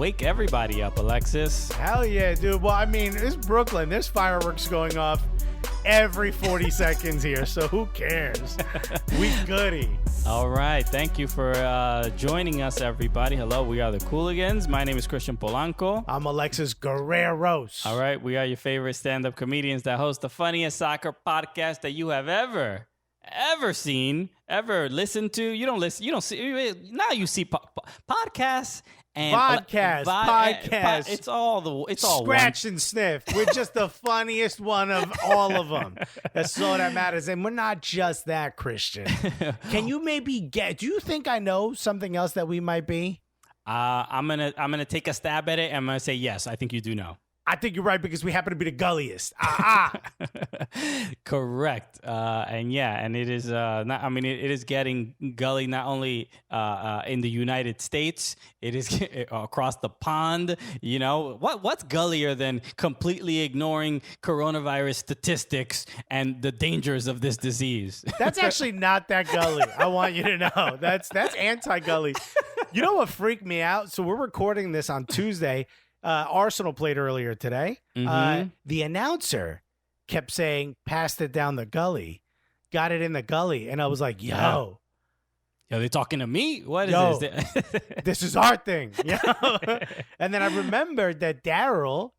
wake everybody up, Alexis. Hell yeah, dude. Well, I mean, it's Brooklyn. There's fireworks going off every 40 seconds here, so who cares? We goody. All right. Thank you for joining us, everybody. Hello, we are the Cooligans. My name is Christian Polanco. I'm Alexis Guerreros. All right. We are your favorite stand-up comedians that host the funniest soccer podcast that you have ever seen, ever listened to. You don't see. Now you see podcasts. And podcast. It's all scratch one. and sniff. We're just the funniest one of all of them. That's all that matters. And we're not just that, Christian. Can you maybe do you think I know something else that we might be? I'm gonna take a stab at it. I'm gonna say yes. I think you do know. I think you're right because we happen to be the gulliest. Correct. And it is it is getting gully not only in the United States, it is across the pond. You know, what's gullier than completely ignoring coronavirus statistics and the dangers of this disease? That's actually not that gully. I want you to know. That's anti-gully. You know what freaked me out? So we're recording this on Tuesday. Arsenal played earlier today. Mm-hmm. The announcer kept saying, passed it down the gully, got it in the gully. And I was like, yo. Are they talking to me? What is this? This is our thing. You know? And then I remembered that Daryl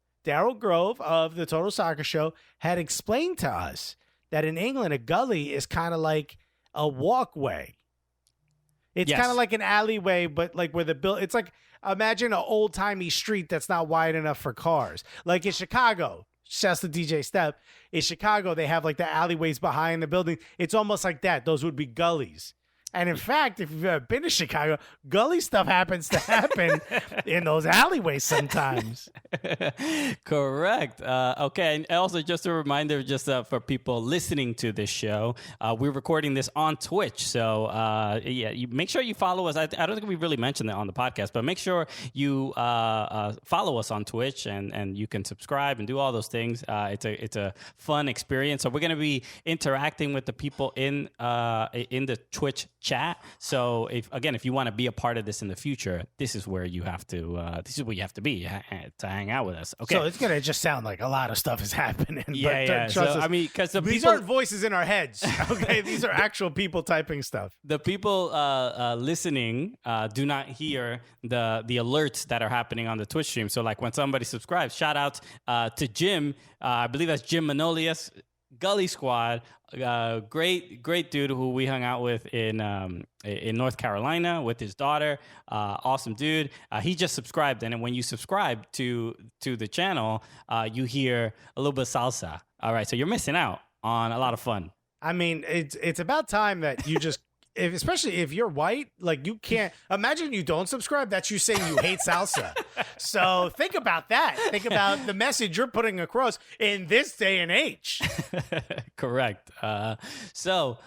Grove of the Total Soccer Show had explained to us that in England, a gully is kind of like a walkway. It's kind of like an alleyway, but like where it's like, imagine an old-timey street that's not wide enough for cars. Like in Chicago, shouts to DJ Step, in Chicago, they have like the alleyways behind the building. It's almost like that. Those would be gullies. And in fact, if you've ever been to Chicago, gully stuff happens to happen in those alleyways sometimes. Correct. Okay. And also just a reminder, just for people listening to this show, we're recording this on Twitch. So you make sure you follow us. I don't think we really mentioned that on the podcast, but make sure you follow us on Twitch and you can subscribe and do all those things. It's a fun experience. So we're going to be interacting with the people in the Twitch chat. So if you want to be a part of this in the future, this is where you have to. This is where you have to be to hang out with us. Okay. So it's gonna just sound like a lot of stuff is happening. Yeah. So I mean, because these aren't voices in our heads. Okay, these are actual people typing stuff. The people listening do not hear the alerts that are happening on the Twitch stream. So like when somebody subscribes, shout out to Jim. I believe that's Jim Manolius. Gully Squad, great dude who we hung out with in North Carolina with his daughter. Awesome dude. He just subscribed, and when you subscribe to the channel, you hear a little bit of salsa. All right, so you're missing out on a lot of fun. I mean, it's about time that you just. Especially if you're white, like you can't imagine you don't subscribe. That's you saying you hate salsa. So think about that. Think about the message you're putting across in this day and age. Correct. So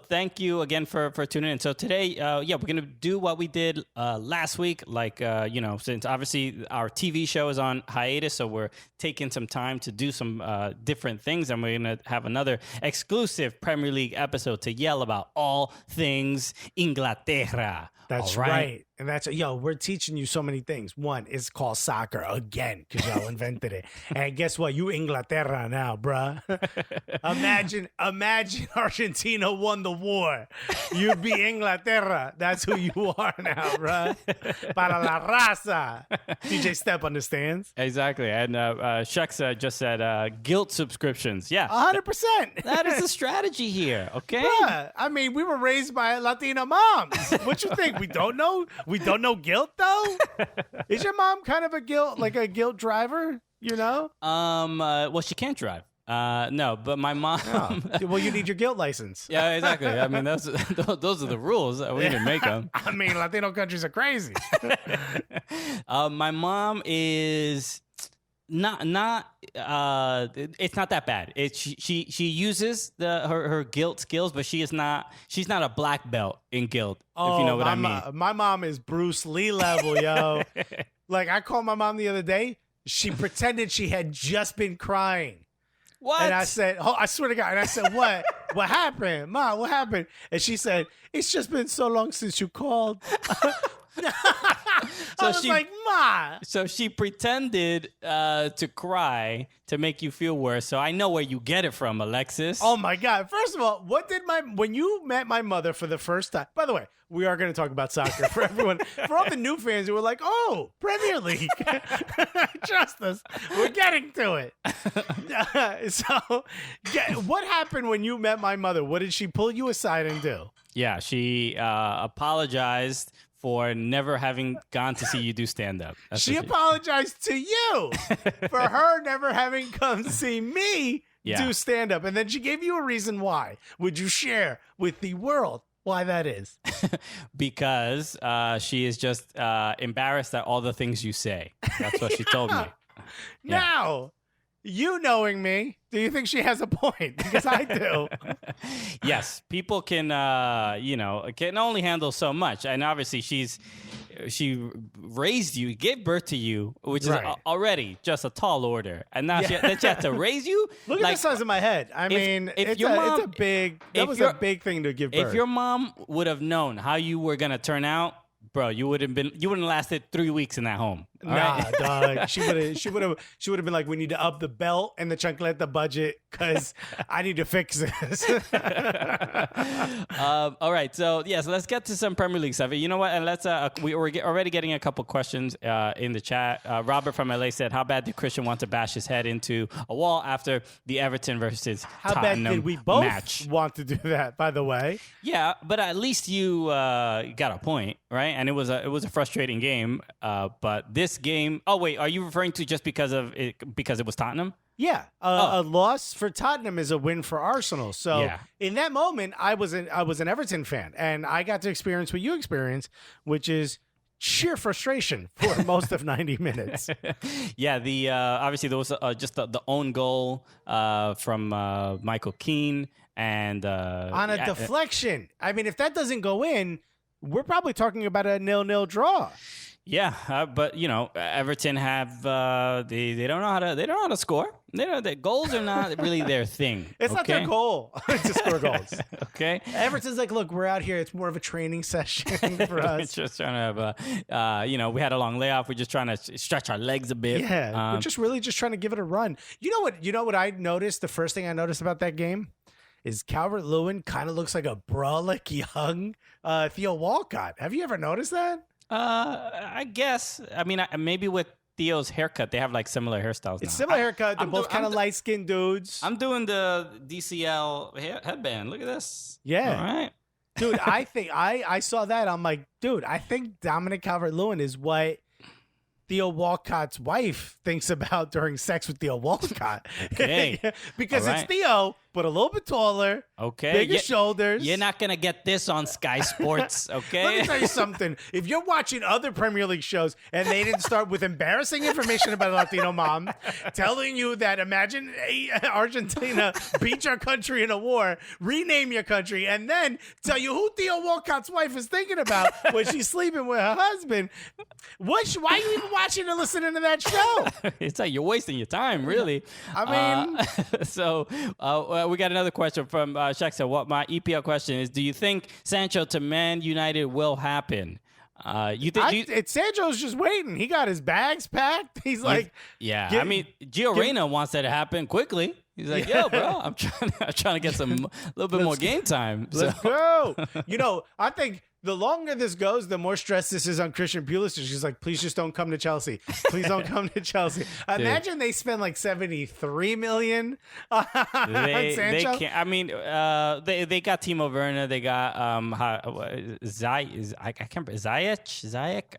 thank you again for tuning in. So today, we're gonna do what we did last week. Like since obviously our TV show is on hiatus, so we're taking some time to do some different things, and we're gonna have another exclusive Premier League episode to yell about all things Inglaterra. That's right. And we're teaching you so many things. One, it's called soccer again because y'all invented it. And guess what? You Inglaterra now, bruh. Imagine Argentina won the war. You'd be Inglaterra. That's who you are now, bruh. Para la raza. DJ Step understands. Exactly. And Shucks just said guilt subscriptions. Yeah. 100%. That is the strategy here, okay? Bruh, I mean, we were raised by Latina moms. What you think? We don't know? We don't know guilt, though? Is your mom kind of a guilt driver, you know? Well, she can't drive. No, but my mom... Oh. Well, you need your guilt license. Yeah, exactly. I mean, those are the rules. We didn't make them. I mean, Latino countries are crazy. My mom is... Not it's not that bad. She uses her guilt skills, but she's not a black belt in guilt, if you know what I mean. My mom is Bruce Lee level, yo. Like I called my mom the other day. She pretended she had just been crying. What? And I said, I swear to God. And I said, what? What happened? Ma, what happened? And she said, it's just been so long since you called. I was like, Ma. So she pretended to cry to make you feel worse. So I know where you get it from, Alexis. Oh my God. First of all, when you met my mother for the first time, by the way, we are going to talk about soccer for everyone, for all the new fans who were like, oh, Premier League. Trust us. We're getting to it. What happened when you met my mother? What did she pull you aside and do? Yeah, she apologized for never having gone to see you do stand-up. She apologized to you for her never having come to see me do stand-up. And then she gave you a reason why. Would you share with the world why that is? Because she is just embarrassed at all the things you say. That's what she told me. Now, you knowing me, do you think she has a point? Because I do. Yes, people can, can only handle so much. And obviously she raised you, gave birth to you, which is already just a tall order. And now she had to raise you. Look at the size of my head. I mean, it's a big thing to give birth. If your mom would have known how you were going to turn out, bro, you wouldn't lasted 3 weeks in that home. Dog. She would have been like, we need to up the belt and the chancleta budget because I need to fix this. All right, so let's get to some Premier League stuff. You know what? And let's we're already getting a couple questions in the chat. Robert from LA said, "How bad did Christian want to bash his head into a wall after the Everton versus Tottenham bad did we both match?" Want to do that? By the way, yeah, but at least you got a point, right? And it was a frustrating game, but this game. Oh wait, are you referring to just because it was Tottenham? Yeah, a loss for Tottenham is a win for Arsenal. So in that moment, I was an Everton fan, and I got to experience what you experienced, which is sheer frustration for most of 90 minutes. Yeah, obviously there was just the own goal from Michael Keane and on a deflection. I mean, if that doesn't go in, we're probably talking about a 0-0 draw. Yeah, but Everton have they don't know how to score. The goals are not really their thing. It's not their goal to score goals. Okay, Everton's like, look, we're out here. It's more of a training session for us. We're just trying to have we had a long layoff. We're just trying to stretch our legs a bit. Yeah, we're just really just trying to give it a run. You know what I noticed? The first thing I noticed about that game is Calvert-Lewin kind of looks like a brolic young Theo Walcott. Have you ever noticed that? I guess. I mean, maybe with Theo's haircut, they have like similar hairstyles. It's similar haircut. They're both kind of light-skinned dudes. I'm doing the DCL headband. Look at this. Yeah. All right. Dude, I think I saw that. I'm like, dude, I think Dominic Calvert-Lewin is what Theo Walcott's wife thinks about during sex with Theo Walcott. Okay. Because it's Theo, but a little bit taller. Okay. Bigger shoulders. You're not going to get this on Sky Sports, okay? Let me tell you something. If you're watching other Premier League shows and they didn't start with embarrassing information about a Latino mom, telling you that imagine Argentina beat your country in a war, rename your country, and then tell you who Theo Walcott's wife is thinking about when she's sleeping with her husband, why are you even watching and listening to that show? It's like you're wasting your time, really. I mean... So we got another question from Shaq. So what my EPL question is, do you think Sancho to Man United will happen? Sancho's just waiting. He got his bags packed. He's like... I mean, Gio Reyna wants that to happen quickly. He's like, yo, bro, I'm trying to get a little bit more game time. Let's go. I think the longer this goes, the more stress this is on Christian Pulisic. She's like, please just don't come to Chelsea. Please don't come to Chelsea. Imagine they spend like $73 million on Sancho. They can't. I mean, they got Timo Werner. They got Ziyech.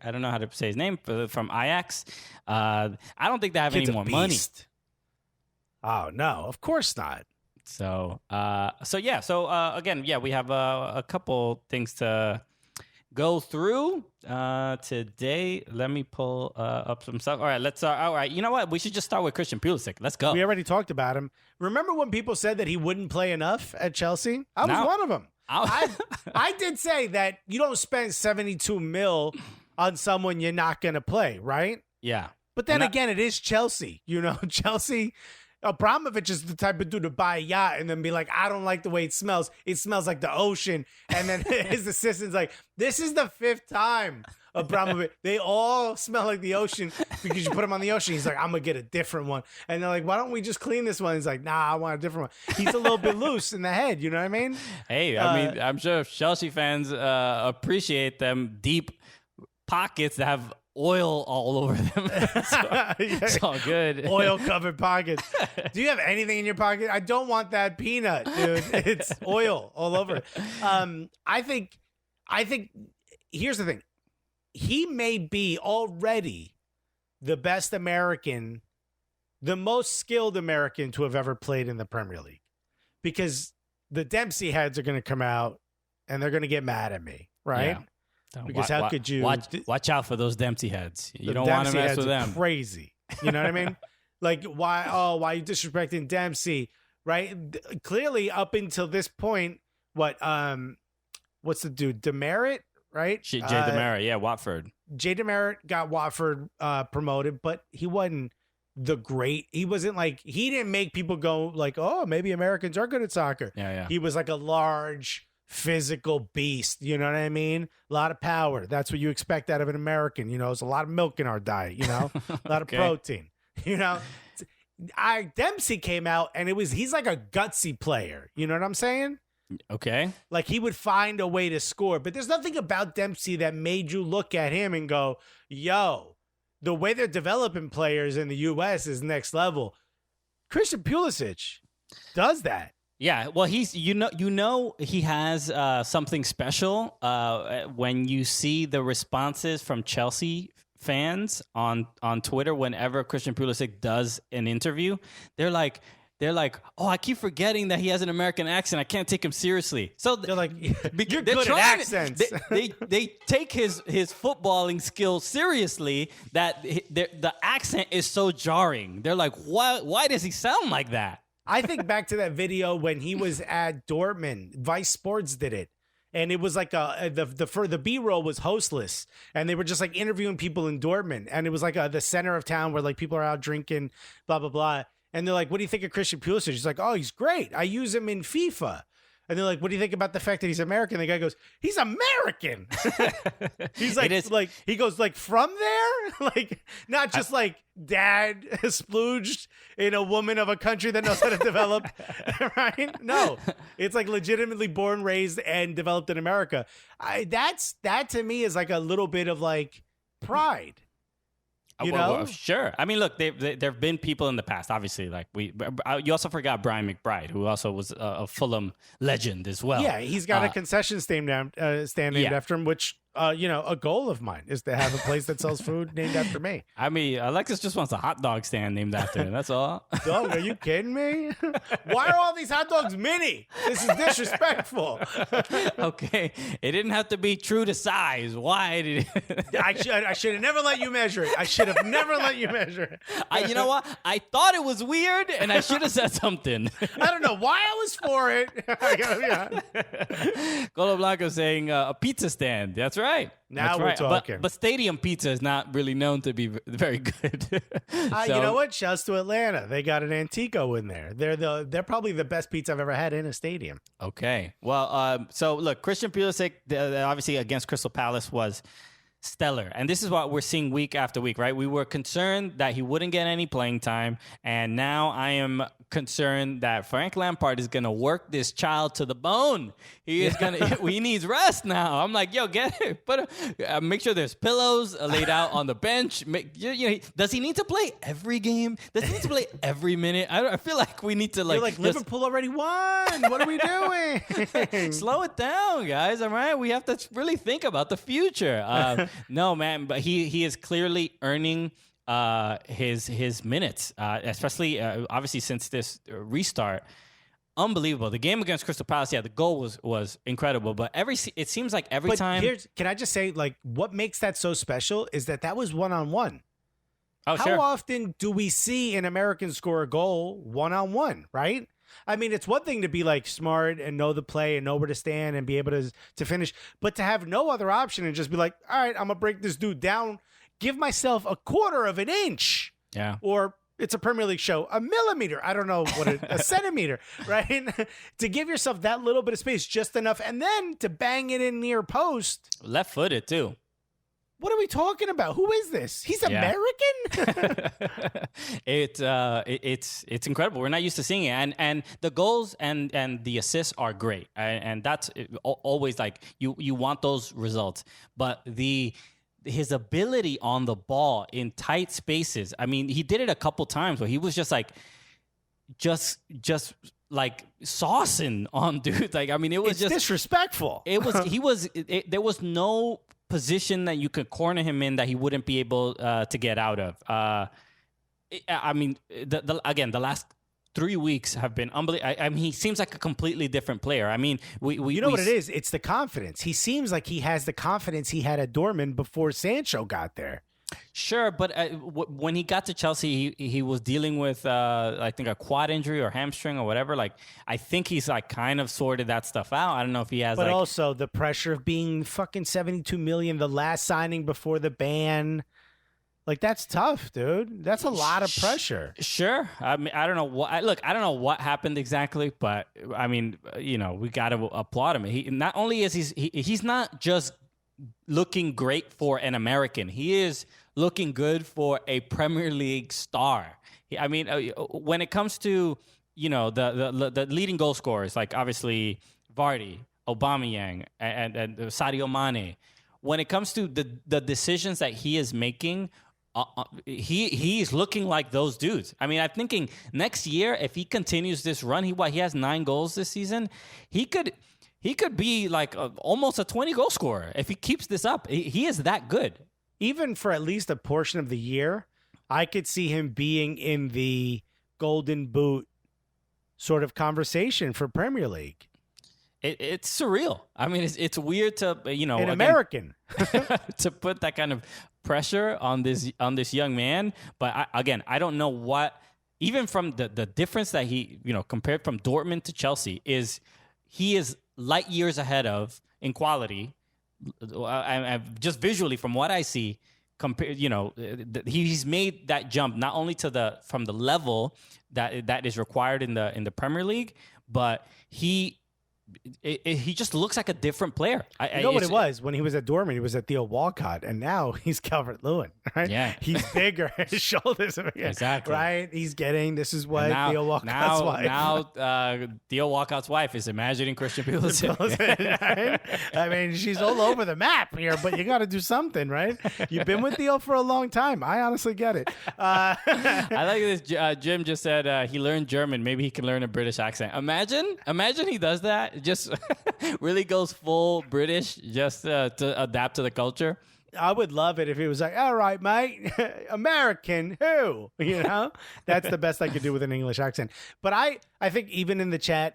I don't know how to say his name from Ajax. I don't think they have any more money. Oh no, of course not. So again, we have a couple things to go through today. Let me pull up some stuff. All right, you know what? We should just start with Christian Pulisic. Let's go. We already talked about him. Remember when people said that he wouldn't play enough at Chelsea? I was one of them. I did say that you don't spend 72 mil on someone you're not going to play, right? Yeah. But then again, it is Chelsea. Chelsea... Abramovich is the type of dude to buy a yacht and then be like, I don't like the way it smells. It smells like the ocean. And then his assistant's like, this is the 5th time Abramovich. They all smell like the ocean because you put them on the ocean. He's like, I'm going to get a different one. And they're like, why don't we just clean this one? He's like, nah, I want a different one. He's a little bit loose in the head. You know what I mean? Hey, I mean, I'm sure Chelsea fans appreciate them deep pockets that have oil all over them. It's all good. Oil covered pockets. Do you have anything in your pocket? I don't want that peanut, dude. It's oil all over it. I think here's the thing. He may be already the best American, the most skilled American to have ever played in the Premier League, because the Dempsey heads are going to come out and they're going to get mad at me, right? Yeah. Because how could you watch out for those Dempsey heads? You don't want to mess with them. Crazy, you know what I mean? Like, why are you disrespecting Dempsey? Right? Clearly, up until this point, what's the dude? Demerit, right? Jay Demerit, yeah, Watford. Jay Demerit got Watford promoted, but he wasn't the great. He wasn't like, he didn't make people go like, oh, maybe Americans are good at soccer. Yeah. He was like a large physical beast, you know what I mean? A lot of power. That's what you expect out of an American. You know, there's a lot of milk in our diet, you know, a lot of protein, you know. Dempsey came out and he's like a gutsy player. You know what I'm saying? Okay. Like, he would find a way to score, but there's nothing about Dempsey that made you look at him and go, yo, the way they're developing players in the U.S. is next level. Christian Pulisic does that. Yeah, well, he's he has something special when you see the responses from Chelsea fans on Twitter whenever Christian Pulisic does an interview. They're like, oh, I keep forgetting that he has an American accent. I can't take him seriously. So they're like, you're good at accents. They take his footballing skills seriously. That the accent is so jarring. They're like, why does he sound like that? I think back to that video when he was at Dortmund. Vice Sports did it. And it was like the B-roll was hostless. And they were just like interviewing people in Dortmund. And it was like the center of town where like people are out drinking, blah, blah, blah. And they're like, what do you think of Christian Pulisic? He's like, oh, he's great. I use him in FIFA. And they're like, what do you think about the fact that he's American? The guy goes, he's American. He's like, he goes like, from there? Like, not just like dad splooged in a woman of a country that knows how to develop, right? No, it's like legitimately born, raised, and developed in America. That to me is like a little bit of like pride. You know? Well, sure. I mean, look, there have been people in the past, obviously. Like you also forgot Brian McBride, who also was a Fulham legend as well. Yeah, he's got a concession stand named after him, which a goal of mine is to have a place that sells food named after me. I mean, Alexis just wants a hot dog stand named after him. That's all. Dog, are you kidding me? Why are all these hot dogs mini? This is disrespectful. Okay, it didn't have to be true to size. Why did it? I should have never let you measure it. I should have never let you measure it. You know what? I thought it was weird, and I should have said something. I don't know why I was for it. Golo Blanco saying a pizza stand. That's right. Now we're talking. But stadium pizza is not really known to be very good. You know what? Shouts to Atlanta. They got an Antico in there. They're probably the best pizza I've ever had in a stadium. Okay. Well, so look, Christian Pulisic, obviously against Crystal Palace was stellar. And this is what we're seeing week after week, right? We were concerned that he wouldn't get any playing time. And now I am concerned that Frank Lampard is going to work this child to the bone. He needs rest now. I'm like, yo, make sure there's pillows laid out on the bench. Does he need to play every game? Does he need to play every minute? I feel like we need to Liverpool already won. What are we doing? Slow it down, guys. All right. We have to really think about the future. No, man, but he is clearly earning his minutes, especially obviously since this restart. Unbelievable. The game against Crystal Palace, the goal was incredible, but it seems like every time. Can I just say, like, what makes that so special is that was one-on-one. Oh, How often do we see an American score a goal one-on-one, right? I mean, it's one thing to be like smart and know the play and know where to stand and be able to finish, but to have no other option and just be like, all right, I'm gonna break this dude down, give myself a quarter of an inch, or it's a Premier League show, a millimeter. I don't know what a centimeter, right? To give yourself that little bit of space, just enough, and then to bang it in near post, left-footed too. What are we talking about? Who is this? He's American? It's incredible. We're not used to seeing it, and the goals and the assists are great, and that's always like you want those results. But his ability on the ball in tight spaces. I mean, he did it a couple times where he was just like saucing on dudes. Like, I mean, it was just disrespectful. There was no position that you could corner him in that he wouldn't be able to get out of. I mean, the last 3 weeks have been unbelievable. I mean, he seems like a completely different player. I mean, what it is? It's the confidence. He seems like he has the confidence he had at Dortmund before Sancho got there. Sure, but when he got to Chelsea, he was dealing with I think a quad injury or hamstring or whatever. Like, I think he's like kind of sorted that stuff out. I don't know if he has. But also the pressure of being fucking 72 million, the last signing before the ban. Like, that's tough, dude. That's a lot of pressure. Sure. I mean, I don't know what. I don't know what happened exactly, but I mean, we got to applaud him. He not only is he's not just looking great for an American. He is looking good for a Premier League star. I mean, when it comes to, the leading goal scorers, like obviously Vardy, Aubameyang, and Sadio Mane, when it comes to the decisions that he is making, he's looking like those dudes. I mean, I'm thinking next year, if he continues this run, he has 9 goals this season, he could be like almost a 20 goal scorer if he keeps this up. He is that good. Even for at least a portion of the year, I could see him being in the Golden Boot sort of conversation for Premier League. It's surreal. I mean, it's weird to an American to put that kind of pressure on this young man. But I don't know what, even from the difference that he compared from Dortmund to Chelsea he is light years ahead of in quality. Just visually from what I see, he's made that jump not only from the level that is required in the Premier League, but he just looks like a different player. What it was when he was at Dortmund? He was at Theo Walcott, and now he's Calvert-Lewin, right? Yeah, he's bigger. His shoulders are bigger, exactly right. This is what Theo Walcott's wife. Now Theo Walcott's wife is imagining Christian Pulisic. Right? I mean, she's all over the map here, but you got to do something, right? You've been with Theo for a long time. I honestly get it. I like this. Jim just said he learned German. Maybe he can learn a British accent. Imagine he does that. Just really goes full British just to adapt to the culture. I would love it if he was like, all right, mate, American, who? That's the best I could do with an English accent. But I think even in the chat,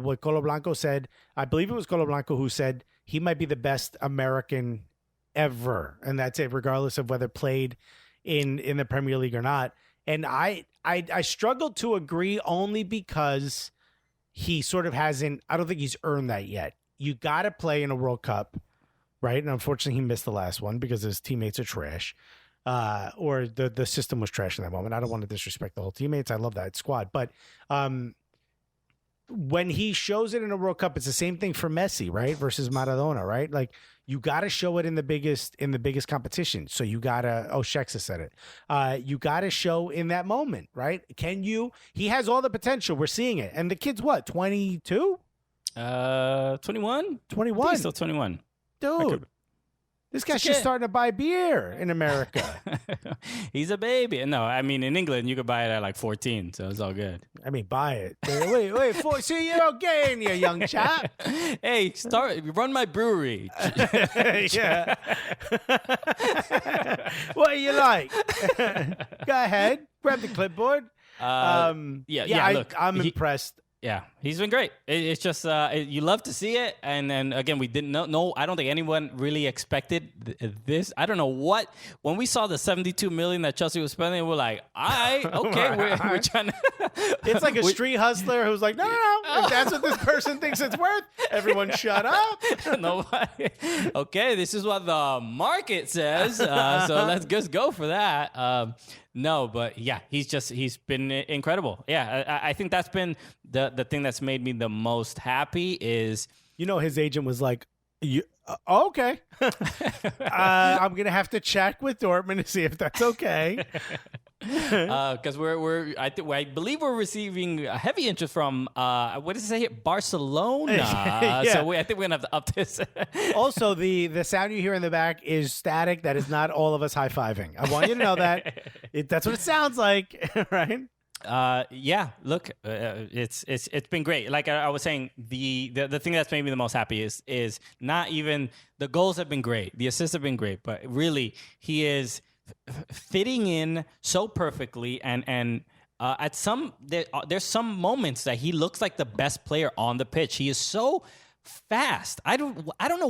what Colo Blanco said, I believe it was Colo Blanco who said he might be the best American ever. And that's it, regardless of whether played in the Premier League or not. And I struggled to agree only because he sort of hasn't, I don't think he's earned that yet. You got to play in a World Cup, right? And unfortunately, he missed the last one because his teammates are trash, or the system was trash in that moment. I don't want to disrespect the whole teammates. I love that squad. But when he shows it in a World Cup, it's the same thing for Messi, right? Versus Maradona, right? Like, you got to show it in the biggest competition. So you got to, Shexa said it. You got to show in that moment, right? He has all the potential. We're seeing it. And the kid's what, 22? 21? 21. He's still 21. Dude. This guy's just starting to buy beer in America. He's a baby. No, I mean, in England, you could buy it at like 14, so it's all good. I mean, buy it. Wait, see, you're okay in here, young chap. Hey, run my brewery. Yeah. What do you like? Go ahead. Grab the clipboard. Look, I'm impressed. Yeah, he's been great. It's just you love to see it, and then again, we didn't know. I don't think anyone really expected this. I don't know what when we saw the 72 million that Chelsea was spending, we're like, all right, okay, we're trying to. It's like a street hustler who's like, no. If that's what this person thinks it's worth, everyone shut up. Nobody. Okay, this is what the market says, so let's just go for that. No, but yeah, he's been incredible. Yeah, I think that's been the thing that's made me the most happy is... his agent was like, Okay. I'm gonna have to check with Dortmund to see if that's okay. Because I believe we're receiving a heavy interest from what does it say here? Barcelona. Yeah. So I think we're gonna have to up this. Also, the sound you hear in the back is static. That is not all of us high fiving. I want you to know that. That's what it sounds like, right? Yeah. Look, it's been great. Like I was saying, the thing that's made me the most happy is not even the goals have been great, the assists have been great, but really he is fitting in so perfectly, and there's some moments that he looks like the best player on the pitch. He is so fast. I don't know I don't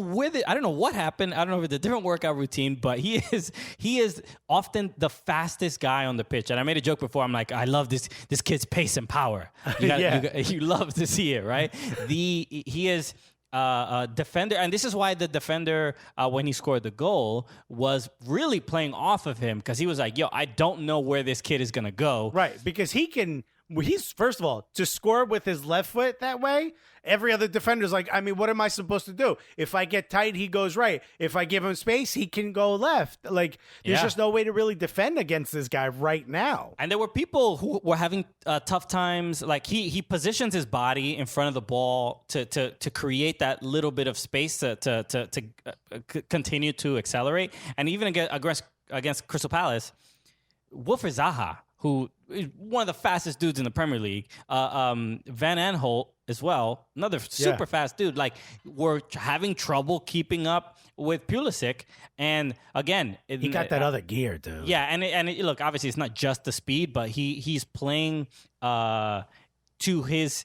know what happened. I don't know if it's a different workout routine, but he is often the fastest guy on the pitch. And I made a joke before. I'm like, I love this kid's pace and power. You love to see it, right? He is a defender, and this is why the defender, when he scored the goal, was really playing off of him, because he was like, yo, I don't know where this kid is gonna go. Right, because he's first of all, to score with his left foot that way, every other defender's like, I mean, what am I supposed to do? If I get tight, he goes right. If I give him space, he can go left. Like, there's just no way to really defend against this guy right now. And there were people who were having tough times. Like, he positions his body in front of the ball to create that little bit of space to continue to accelerate. And even against Crystal Palace, Wilfried Zaha, who is one of the fastest dudes in the Premier League, Van Aanholt as well, another super fast dude, like, we're having trouble keeping up with Pulisic. And again, he got that other gear, dude. Yeah, and look, obviously it's not just the speed, but he's playing to his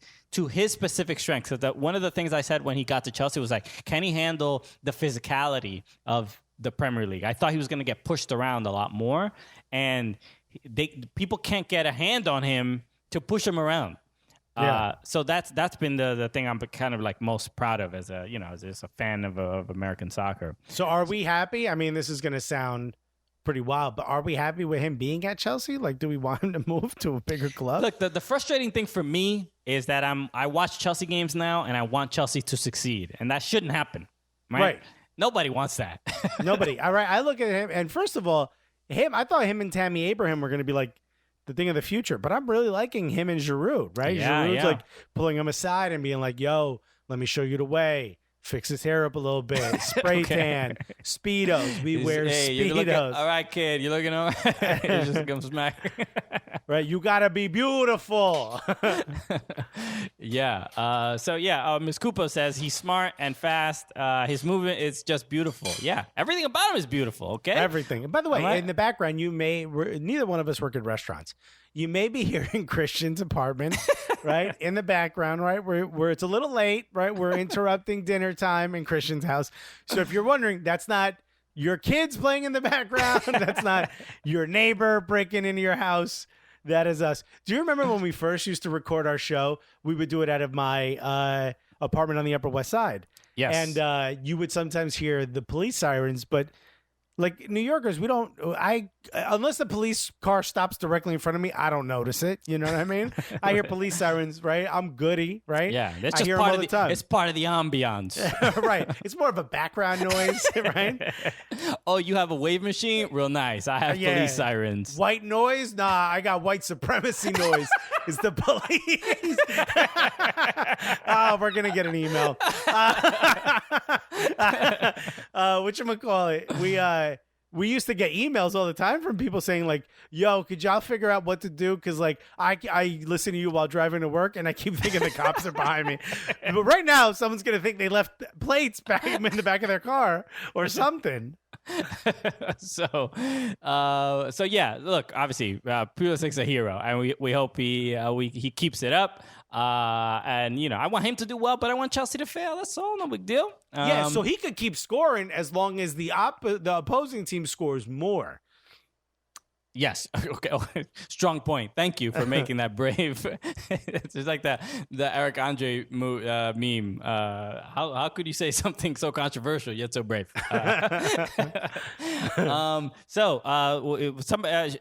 specific strengths. So that one of the things I said when he got to Chelsea was like, can he handle the physicality of the Premier League? I thought he was going to get pushed around a lot more, and people can't get a hand on him to push him around. So that's been the thing I'm kind of like most proud of as a fan of American soccer. So are we happy? I mean, this is going to sound pretty wild, but are we happy with him being at Chelsea? Like, do we want him to move to a bigger club? Look, the frustrating thing for me is that I watch Chelsea games now, and I want Chelsea to succeed, and that shouldn't happen. Right? Nobody wants that. Nobody. All right. I look at him, and first of all, I thought him and Tammy Abraham were going to be like the thing of the future, but I'm really liking him and Giroud, right? Giroud's like pulling him aside and being like, yo, let me show you the way. Fix his hair up a little bit. Spray tan. Speedos. We wear Speedos. All right, kid. You're looking all right. You just come smack. Right. You got to be beautiful. Ms. Kupo says he's smart and fast. His movement is just beautiful. Yeah. Everything about him is beautiful. Okay. Everything. And by the way, in the background, neither one of us work in restaurants. You may be hearing Christian's apartment, right, in the background, right, where it's a little late, right? We're interrupting dinner time in Christian's house. So if you're wondering, that's not your kids playing in the background. That's not your neighbor breaking into your house. That is us. Do you remember when we first used to record our show? We would do it out of my apartment on the Upper West Side. Yes. And you would sometimes hear the police sirens, but like New Yorkers, unless the police car stops directly in front of me, I don't notice it. You know what I mean? I hear police sirens, right? I'm goody, right? Yeah, that's I just hear part them all of the time. It's part of the ambiance. Right. It's more of a background noise, right? Oh, you have a wave machine? Real nice. I have police sirens. White noise? Nah, I got white supremacy noise. It's the police. Oh, we're going to get an email. Whatchamacallit? We used to get emails all the time from people saying like, yo, could y'all figure out what to do? Because like I listen to you while driving to work and I keep thinking the cops are behind me. But right now, someone's going to think they left plates back in the back of their car or something. So yeah, look, obviously Pulisic's a hero, and we hope he keeps it up. And I want him to do well, but I want Chelsea to fail. That's all. No big deal. So he could keep scoring as long as the opposing team scores more. Yes. Okay. Strong point. Thank you for making that brave. It's just like the Eric Andre meme. How could you say something so controversial yet so brave?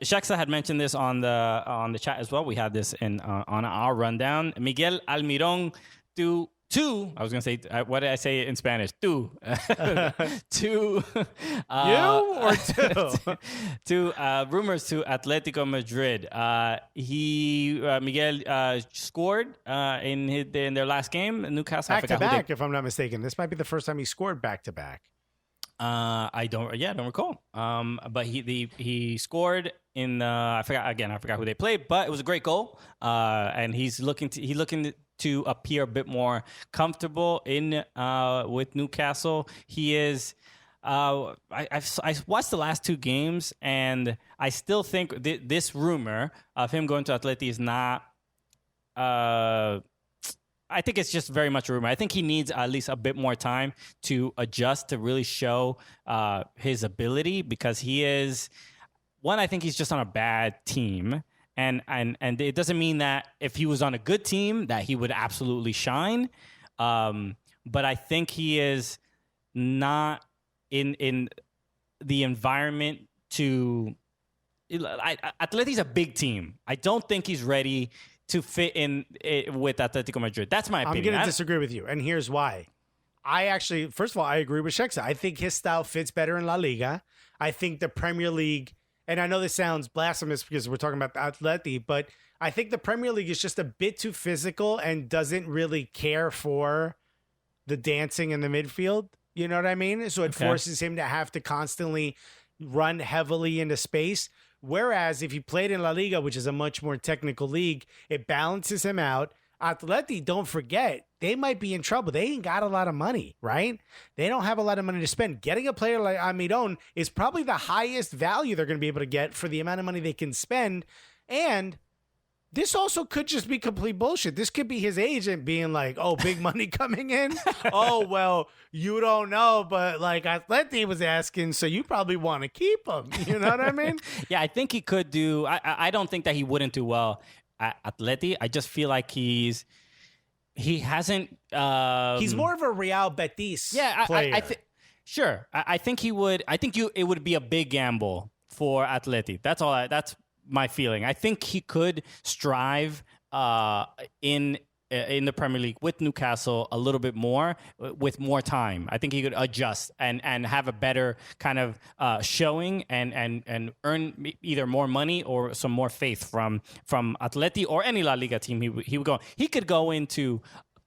Sheksa had mentioned this on the chat as well. We had this on our rundown. Miguel Almiron to Two, I was going to say, what did I say in Spanish? Two. Two. You or two? Two rumors to Atletico Madrid. Miguel scored in their last game. Newcastle. Back to back, if I'm not mistaken. This might be the first time he scored back to back. I don't recall. But he scored in I forgot who they played, but it was a great goal. And he's looking to appear a bit more comfortable in with Newcastle. He is. I watched the last two games, and I still think this rumor of him going to Atleti is not. I think it's just very much a rumor. I think he needs at least a bit more time to adjust to really show his ability, because he is one. I think he's just on a bad team. And it doesn't mean that if he was on a good team that he would absolutely shine. But I think he is not in the environment to. Atleti's a big team. I don't think he's ready to fit in with Atletico Madrid. That's my opinion. I'm going to disagree with you, and here's why. First of all, I agree with Sheksa. I think his style fits better in La Liga. I think the Premier League. And I know this sounds blasphemous because we're talking about Atleti, but I think the Premier League is just a bit too physical and doesn't really care for the dancing in the midfield. You know what I mean? So it forces him to have to constantly run heavily into space. Whereas if he played in La Liga, which is a much more technical league, it balances him out. Atleti, don't forget, they might be in trouble. They ain't got a lot of money, right? They don't have a lot of money to spend. Getting a player like Almiron is probably the highest value they're going to be able to get for the amount of money they can spend. And this also could just be complete bullshit. This could be his agent being like, oh, big money coming in? Oh, well, you don't know, but like Atleti was asking, so you probably want to keep him. You know what I mean? Yeah, I think he could do. I don't think that he wouldn't do well at Atleti. I just feel like he hasn't. He's more of a Real Betis player. Sure. I think he would. I think it would be a big gamble for Atleti. That's all. That's my feeling. I think he could strive in the Premier League with Newcastle a little bit more with more time. I think he could adjust and have a better kind of showing and earn either more money or some more faith from Atleti or any La Liga team he would go. He could go into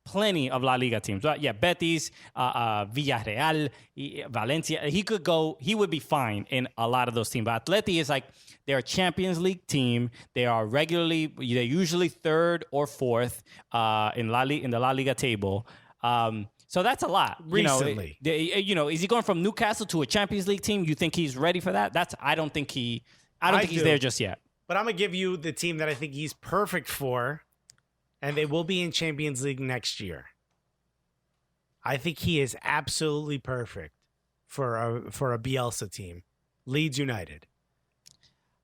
plenty of La Liga teams. Yeah, Betis, Villarreal, Valencia. He could go. He would be fine in a lot of those teams. But Atleti is like, they're a Champions League team. They're usually third or fourth in the La Liga table. So that's a lot. Recently, is he going from Newcastle to a Champions League team? You think he's ready for that? I don't think he's there just yet. But I'm gonna give you the team that I think he's perfect for, and they will be in Champions League next year. I think he is absolutely perfect for a Bielsa team, Leeds United.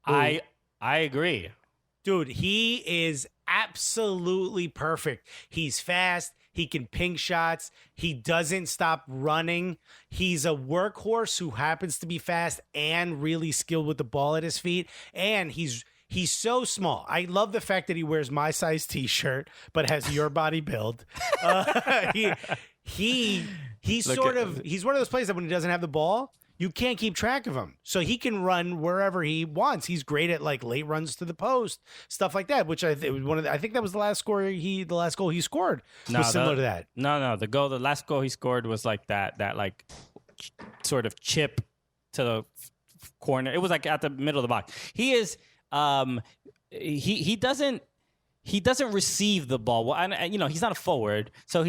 I agree. Dude, he is absolutely perfect. He's fast. He can ping shots. He doesn't stop running. He's a workhorse who happens to be fast and really skilled with the ball at his feet. And he's so small. I love the fact that he wears my size t-shirt, but has your body build. He's one of those players that when he doesn't have the ball, you can't keep track of him. So he can run wherever he wants. He's great at like late runs to the post, stuff like that, which I think that was the last goal he scored was similar to that. No, the last goal he scored was like that like sort of chip to the corner. It was like at the middle of the box. He is he doesn't receive the ball. Well, and he's not a forward, so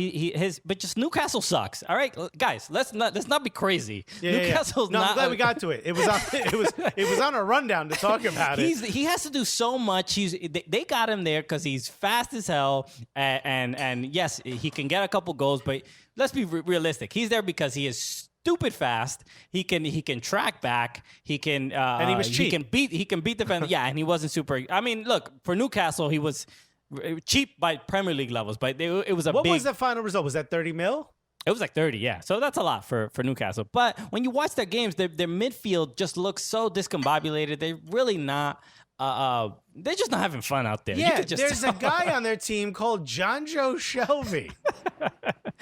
but just Newcastle sucks. All right, guys, let's not be crazy. Newcastle's not. I'm glad we got to it. It was on a rundown to talk about it. He has to do so much. They got him there because he's fast as hell, and yes, he can get a couple goals. But let's be realistic. He's there because he is stupid fast. He can track back. He can and he was cheap. He can beat defenders. Yeah, and he wasn't super. I mean, look, for Newcastle, he was cheap by Premier League levels, but it was What was the final result? Was that 30 mil? It was like 30, yeah. So that's a lot for Newcastle. But when you watch their games, their midfield just looks so discombobulated. They're really not. They're just not having fun out there. Yeah, there's a guy on their team called Jonjo Shelvey.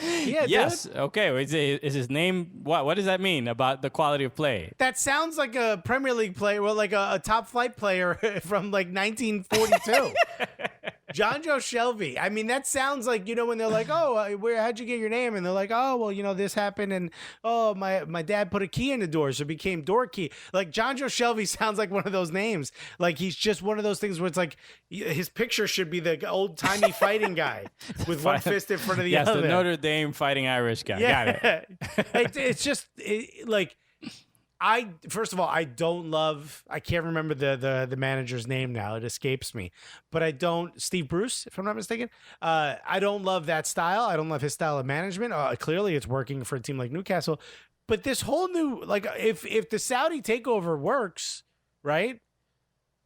Yeah, yes. dude. Okay. Is his name what? What does that mean about the quality of play? That sounds like a Premier League player, well, like a top flight player from like 1942. John Joe Shelby. I mean, that sounds like, when they're like, oh, how'd you get your name? And they're like, oh, well, this happened. And, oh, my dad put a key in the door, so it became door key. Like, John Joe Shelby sounds like one of those names. Like, he's just one of those things where it's like his picture should be the old-timey fighting guy with one fist in front of the other. Yes, the Notre Dame fighting Irish guy. Yeah. Got it. It's just, like... First of all, I can't remember the manager's name now. It escapes me, but Steve Bruce, if I'm not mistaken. I don't love that style. I don't love his style of management. Clearly it's working for a team like Newcastle, but this whole new, like, if the Saudi takeover works, right?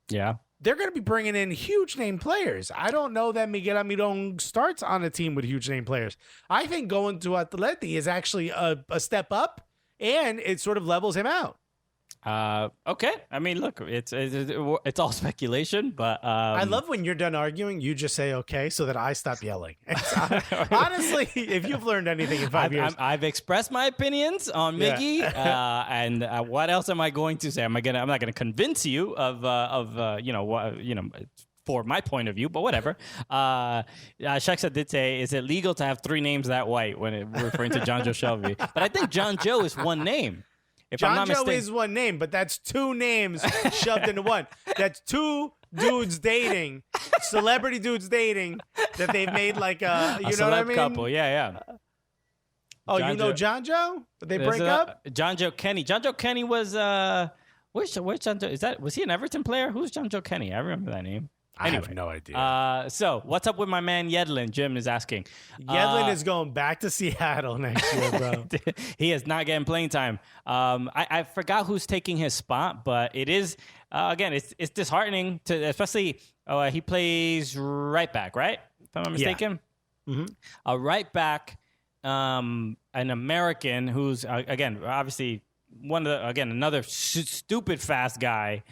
Yeah. They're going to be bringing in huge name players. I don't know that Miguel Almiron starts on a team with huge name players. I think going to Atleti is actually a step up. And it sort of levels him out. Okay. I mean, look, it's all speculation, but I love when you're done arguing, you just say okay, so that I stop yelling. Honestly, if you've learned anything in 5 years, I've expressed my opinions on Miggy, and what else am I going to say? I'm not gonna convince you of for my point of view, but whatever. Shaksa did say, is it legal to have three names that white when referring to John Joe Shelby? But I think John Joe is one name. If I'm not mistaken. is one name, but that's two names shoved into one. That's two dudes dating, celebrity dudes dating, that they've made like a know what I mean? Couple, yeah. Oh, John Joe? Did they break up? John Joe Kenny. John Joe Kenny was where's John Joe? Was he an Everton player? Who's John Joe Kenny? I remember that name. Anyway, I have no idea. So, what's up with my man Yedlin? Jim is asking. Yedlin is going back to Seattle next year, bro. He is not getting playing time. I forgot who's taking his spot, but it is, again, it's disheartening to, especially, he plays right back, right? If I'm not mistaken. Yeah. Mm-hmm. A right back, an American who's, again, obviously another stupid fast guy.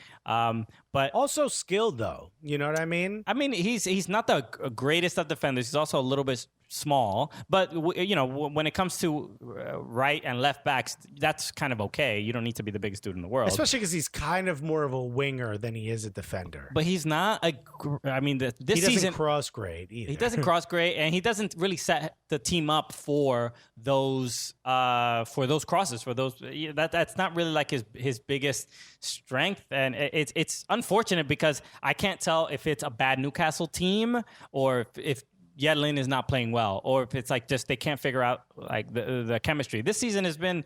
But also skilled, though. You know what I mean? I mean, he's not the greatest of defenders. He's also a little bit small. But, when it comes to right and left backs, that's kind of okay. You don't need to be the biggest dude in the world. Especially because he's kind of more of a winger than he is a defender. But he's not this he season... He doesn't cross grade either. He doesn't cross grade, and he doesn't really set the team up for those crosses, for those... That's not really like his biggest strength, and it's unfortunate because I can't tell if it's a bad Newcastle team or if Yedlin is not playing well, or if it's like just they can't figure out like the chemistry. This season has been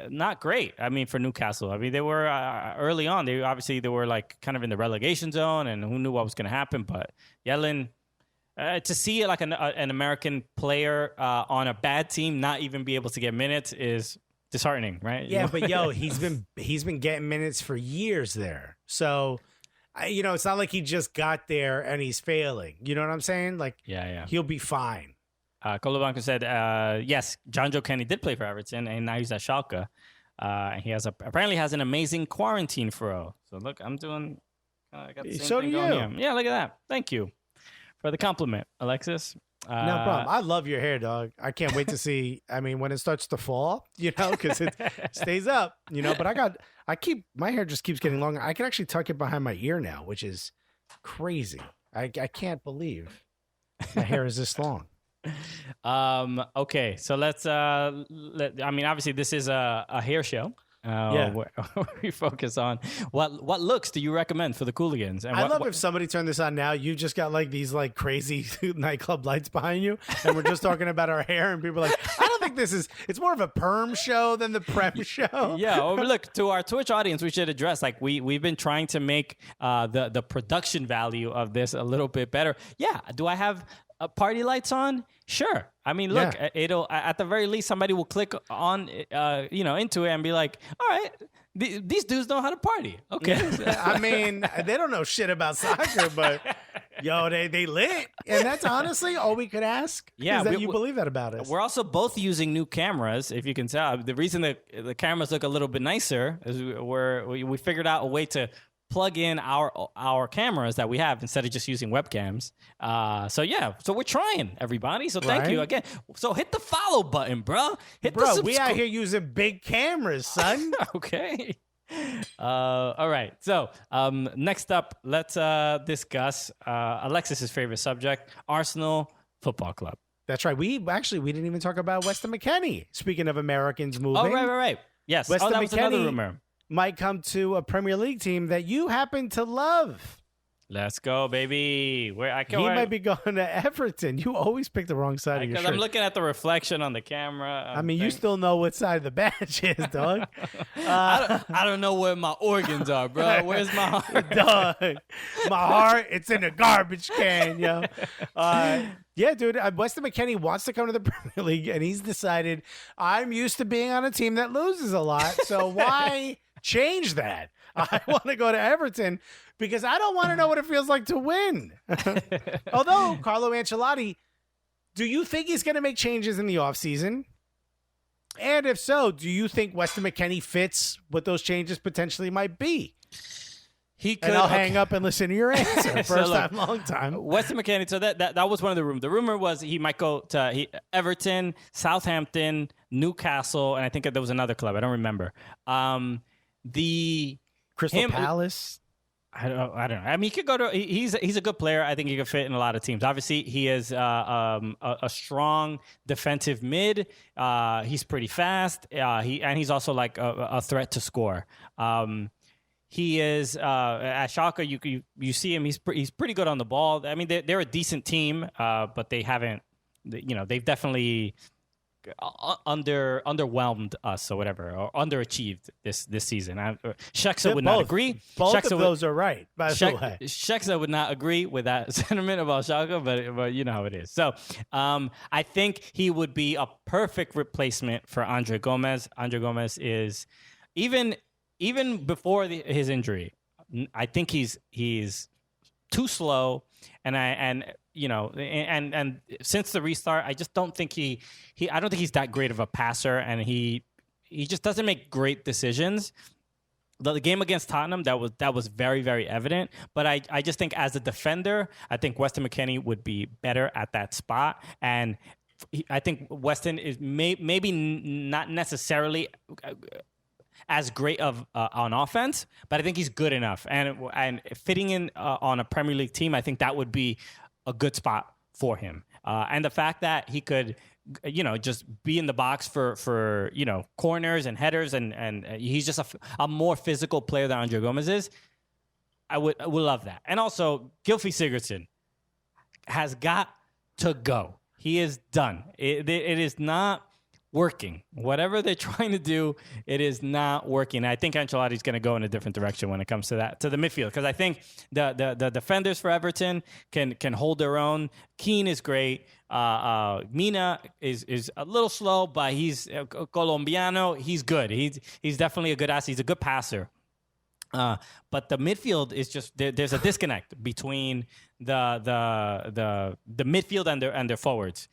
not great. I mean, for Newcastle, I mean they were early on. They were like kind of in the relegation zone, and who knew what was going to happen? But Yedlin, to see like an American player on a bad team not even be able to get minutes is disheartening, right? Yeah, but he's been getting minutes for years there. So, it's not like he just got there and he's failing. You know what I'm saying? Like, yeah. He'll be fine. Colabanco said, yes, John Joe Kenny did play for Everton, and now he's at Schalke. He apparently has an amazing quarantine throw. So look, I'm doing. I got the same thing going here. Yeah, look at that. Thank you for the compliment, Alexis. No problem. I love your hair, dog. I can't wait to see. I mean, when it starts to fall, because it stays up, but my hair just keeps getting longer. I can actually tuck it behind my ear now, which is crazy. I can't believe my hair is this long. Okay, so let's, obviously this is a hair show. Where we focus on what looks do you recommend for the Cooligans? And I love if somebody turned this on now. You just got like these like crazy nightclub lights behind you, and we're just talking about our hair, and people are like, I don't think it's more of a perm show than the Prem show. Yeah, look, to our Twitch audience, we should address like we've been trying to make the production value of this a little bit better. Yeah, do I have party lights on? Sure. I mean, look, it'll at the very least somebody will click on into it and be like, all right, these dudes know how to party. Okay. I mean, they don't know shit about soccer, but they lit, and that's honestly all we could ask. Yeah, is that you believe that about us. We're also both using new cameras, if you can tell. The reason that the cameras look a little bit nicer is we figured out a way to plug in our cameras that we have instead of just using webcams. So we're trying, everybody. So thank you again. So hit the follow button, bro. We out here using big cameras, son. Okay. All right. So next up, let's discuss Alexis's favorite subject, Arsenal Football Club. That's right. We didn't even talk about Weston McKennie. Speaking of Americans moving. Oh, right. Yes. Weston that was McKennie another rumor. Might come to a Premier League team that you happen to love. Let's go, baby. He might be going to Everton. You always pick the wrong side of your shirt. I'm looking at the reflection on the camera. You still know what side of the badge is, dog. I don't know where my organs are, bro. Where's my heart? Dog. My heart, it's in a garbage can, yo. Yeah, dude. Weston McKennie wants to come to the Premier League, and he's decided, I'm used to being on a team that loses a lot, so why change that? I want to go to Everton because I don't want to know what it feels like to win. Although, Carlo Ancelotti, do you think he's going to make changes in the offseason? And if so, do you think Weston McKennie fits what those changes potentially might be? He could. And I'll hang up and listen to your answer. First time, long time. Weston McKennie, so that was one of the rumors. The rumor was he might go to Everton, Southampton, Newcastle, and I think there was another club. I don't remember. Crystal Palace. I don't know. I mean, he could go to. He's a good player. I think he could fit in a lot of teams. Obviously, he is a strong defensive mid. He's pretty fast. He's also like a threat to score. He is at Schalke. You see him. He's pretty good on the ball. I mean, they're a decent team, but they haven't. They've definitely underwhelmed us or whatever, or underachieved this season. Sheksa would not agree. Both of those are right, by the way. Sheksa would not agree with that sentiment about Schalke, but you know how it is. So I think he would be a perfect replacement for Andre Gomez. Andre Gomez is even before his injury, I think he's too slow, and since the restart, I just don't think I don't think he's that great of a passer, and he just doesn't make great decisions. The game against Tottenham, that was very, very evident. But I just think as a defender, I think Weston McKennie would be better at that spot, and I think Weston is maybe not necessarily as great of on offense, but I think he's good enough, and fitting in on a Premier League team, I think that would be a good spot for him. And the fact that he could, just be in the box for corners and headers, and he's just a more physical player than Andre Gomez is. I would love that. And also, Gylfi Sigurdsson has got to go. He is done. It is not working. Whatever they're trying to do, it is not working. I think Ancelotti's going to go in a different direction when it comes to that, to the midfield, because I think the defenders for Everton can hold their own. Keane is great. Mina is a little slow, but he's Colombiano. He's good. He's definitely a good asset. He's a good passer. But the midfield is just there's a disconnect between the midfield and their forwards.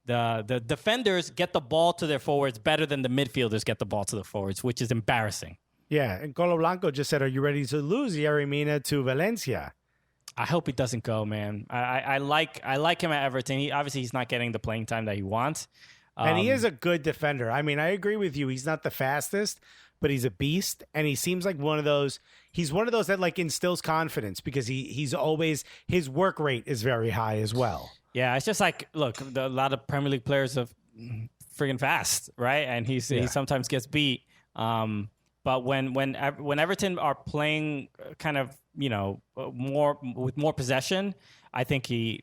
The defenders get the ball to their forwards better than the midfielders get the ball to the forwards, which is embarrassing. Yeah, and Colo Blanco just said, are you ready to lose Yerry Mina to Valencia? I hope he doesn't go, man. I like him at Everton. He's not getting the playing time that he wants. And he is a good defender. I mean, I agree with you. He's not the fastest, but he's a beast. And he seems like he's one of those that like instills confidence because he's always, his work rate is very high as well. Yeah, it's just like, look, a lot of Premier League players are friggin' fast, right? And he sometimes gets beat. But when Everton are playing kind of, more with more possession, I think he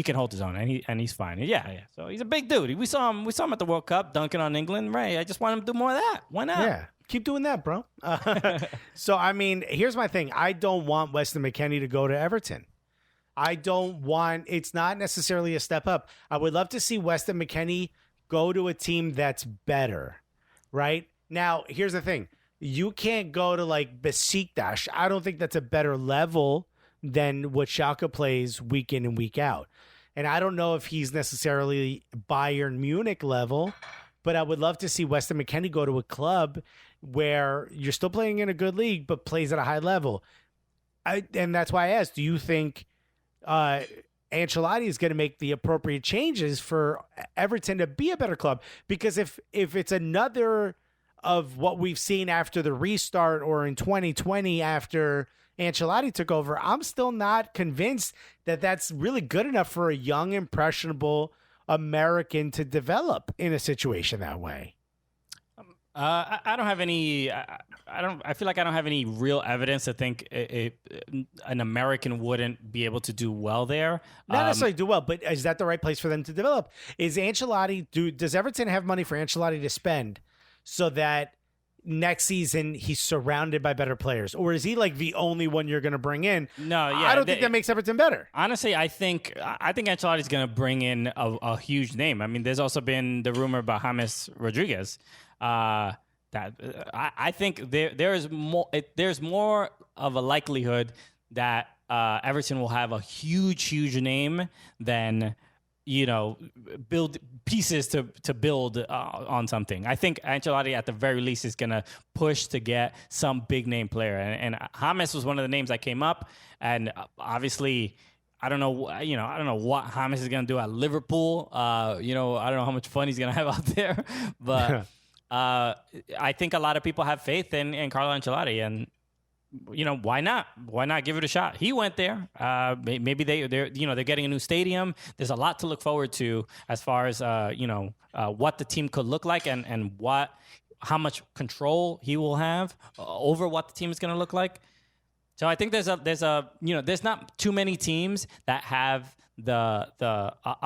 can hold his own, and he's fine. Yeah. So he's a big dude. We saw him at the World Cup dunking on England, right? I just want him to do more of that. Why not? Yeah. Keep doing that, bro. So, I mean, here's my thing. I don't want Weston McKennie to go to Everton. It's not necessarily a step up. I would love to see Weston McKennie go to a team that's better, right? Now, here's the thing. You can't go to like Besiktas. I don't think that's a better level than what Schalke plays week in and week out. And I don't know if he's necessarily Bayern Munich level, but I would love to see Weston McKennie go to a club where you're still playing in a good league, but plays at a high level. and that's why I asked, do you think Ancelotti is going to make the appropriate changes for Everton to be a better club? Because if it's another of what we've seen after the restart or in 2020 after Ancelotti took over, I'm still not convinced that that's really good enough for a young, impressionable American to develop in a situation that way. I don't have any. I feel like I don't have any real evidence to think an American wouldn't be able to do well there. Not necessarily do well, but is that the right place for them to develop? Is Ancelotti? Does Everton have money for Ancelotti to spend so that next season he's surrounded by better players, or is he like the only one you're going to bring in? No, yeah, I don't think that makes Everton better. Honestly, I think Ancelotti's going to bring in a huge name. I mean, there's also been the rumor about James Rodriguez. That I think there's more of a likelihood that Everton will have a huge name than build pieces to build on something. I think Ancelotti at the very least is gonna push to get some big name player, and James was one of the names that came up, and obviously. I don't know what James is going to do at Liverpool. I don't know how much fun he's going to have out there, but I think a lot of people have faith in Carlo Ancelotti, and why not? Why not give it a shot? He went there. Maybe they're getting a new stadium. There's a lot to look forward to as far as what the team could look like and how much control he will have over what the team is going to look like. So I think there's not too many teams that have that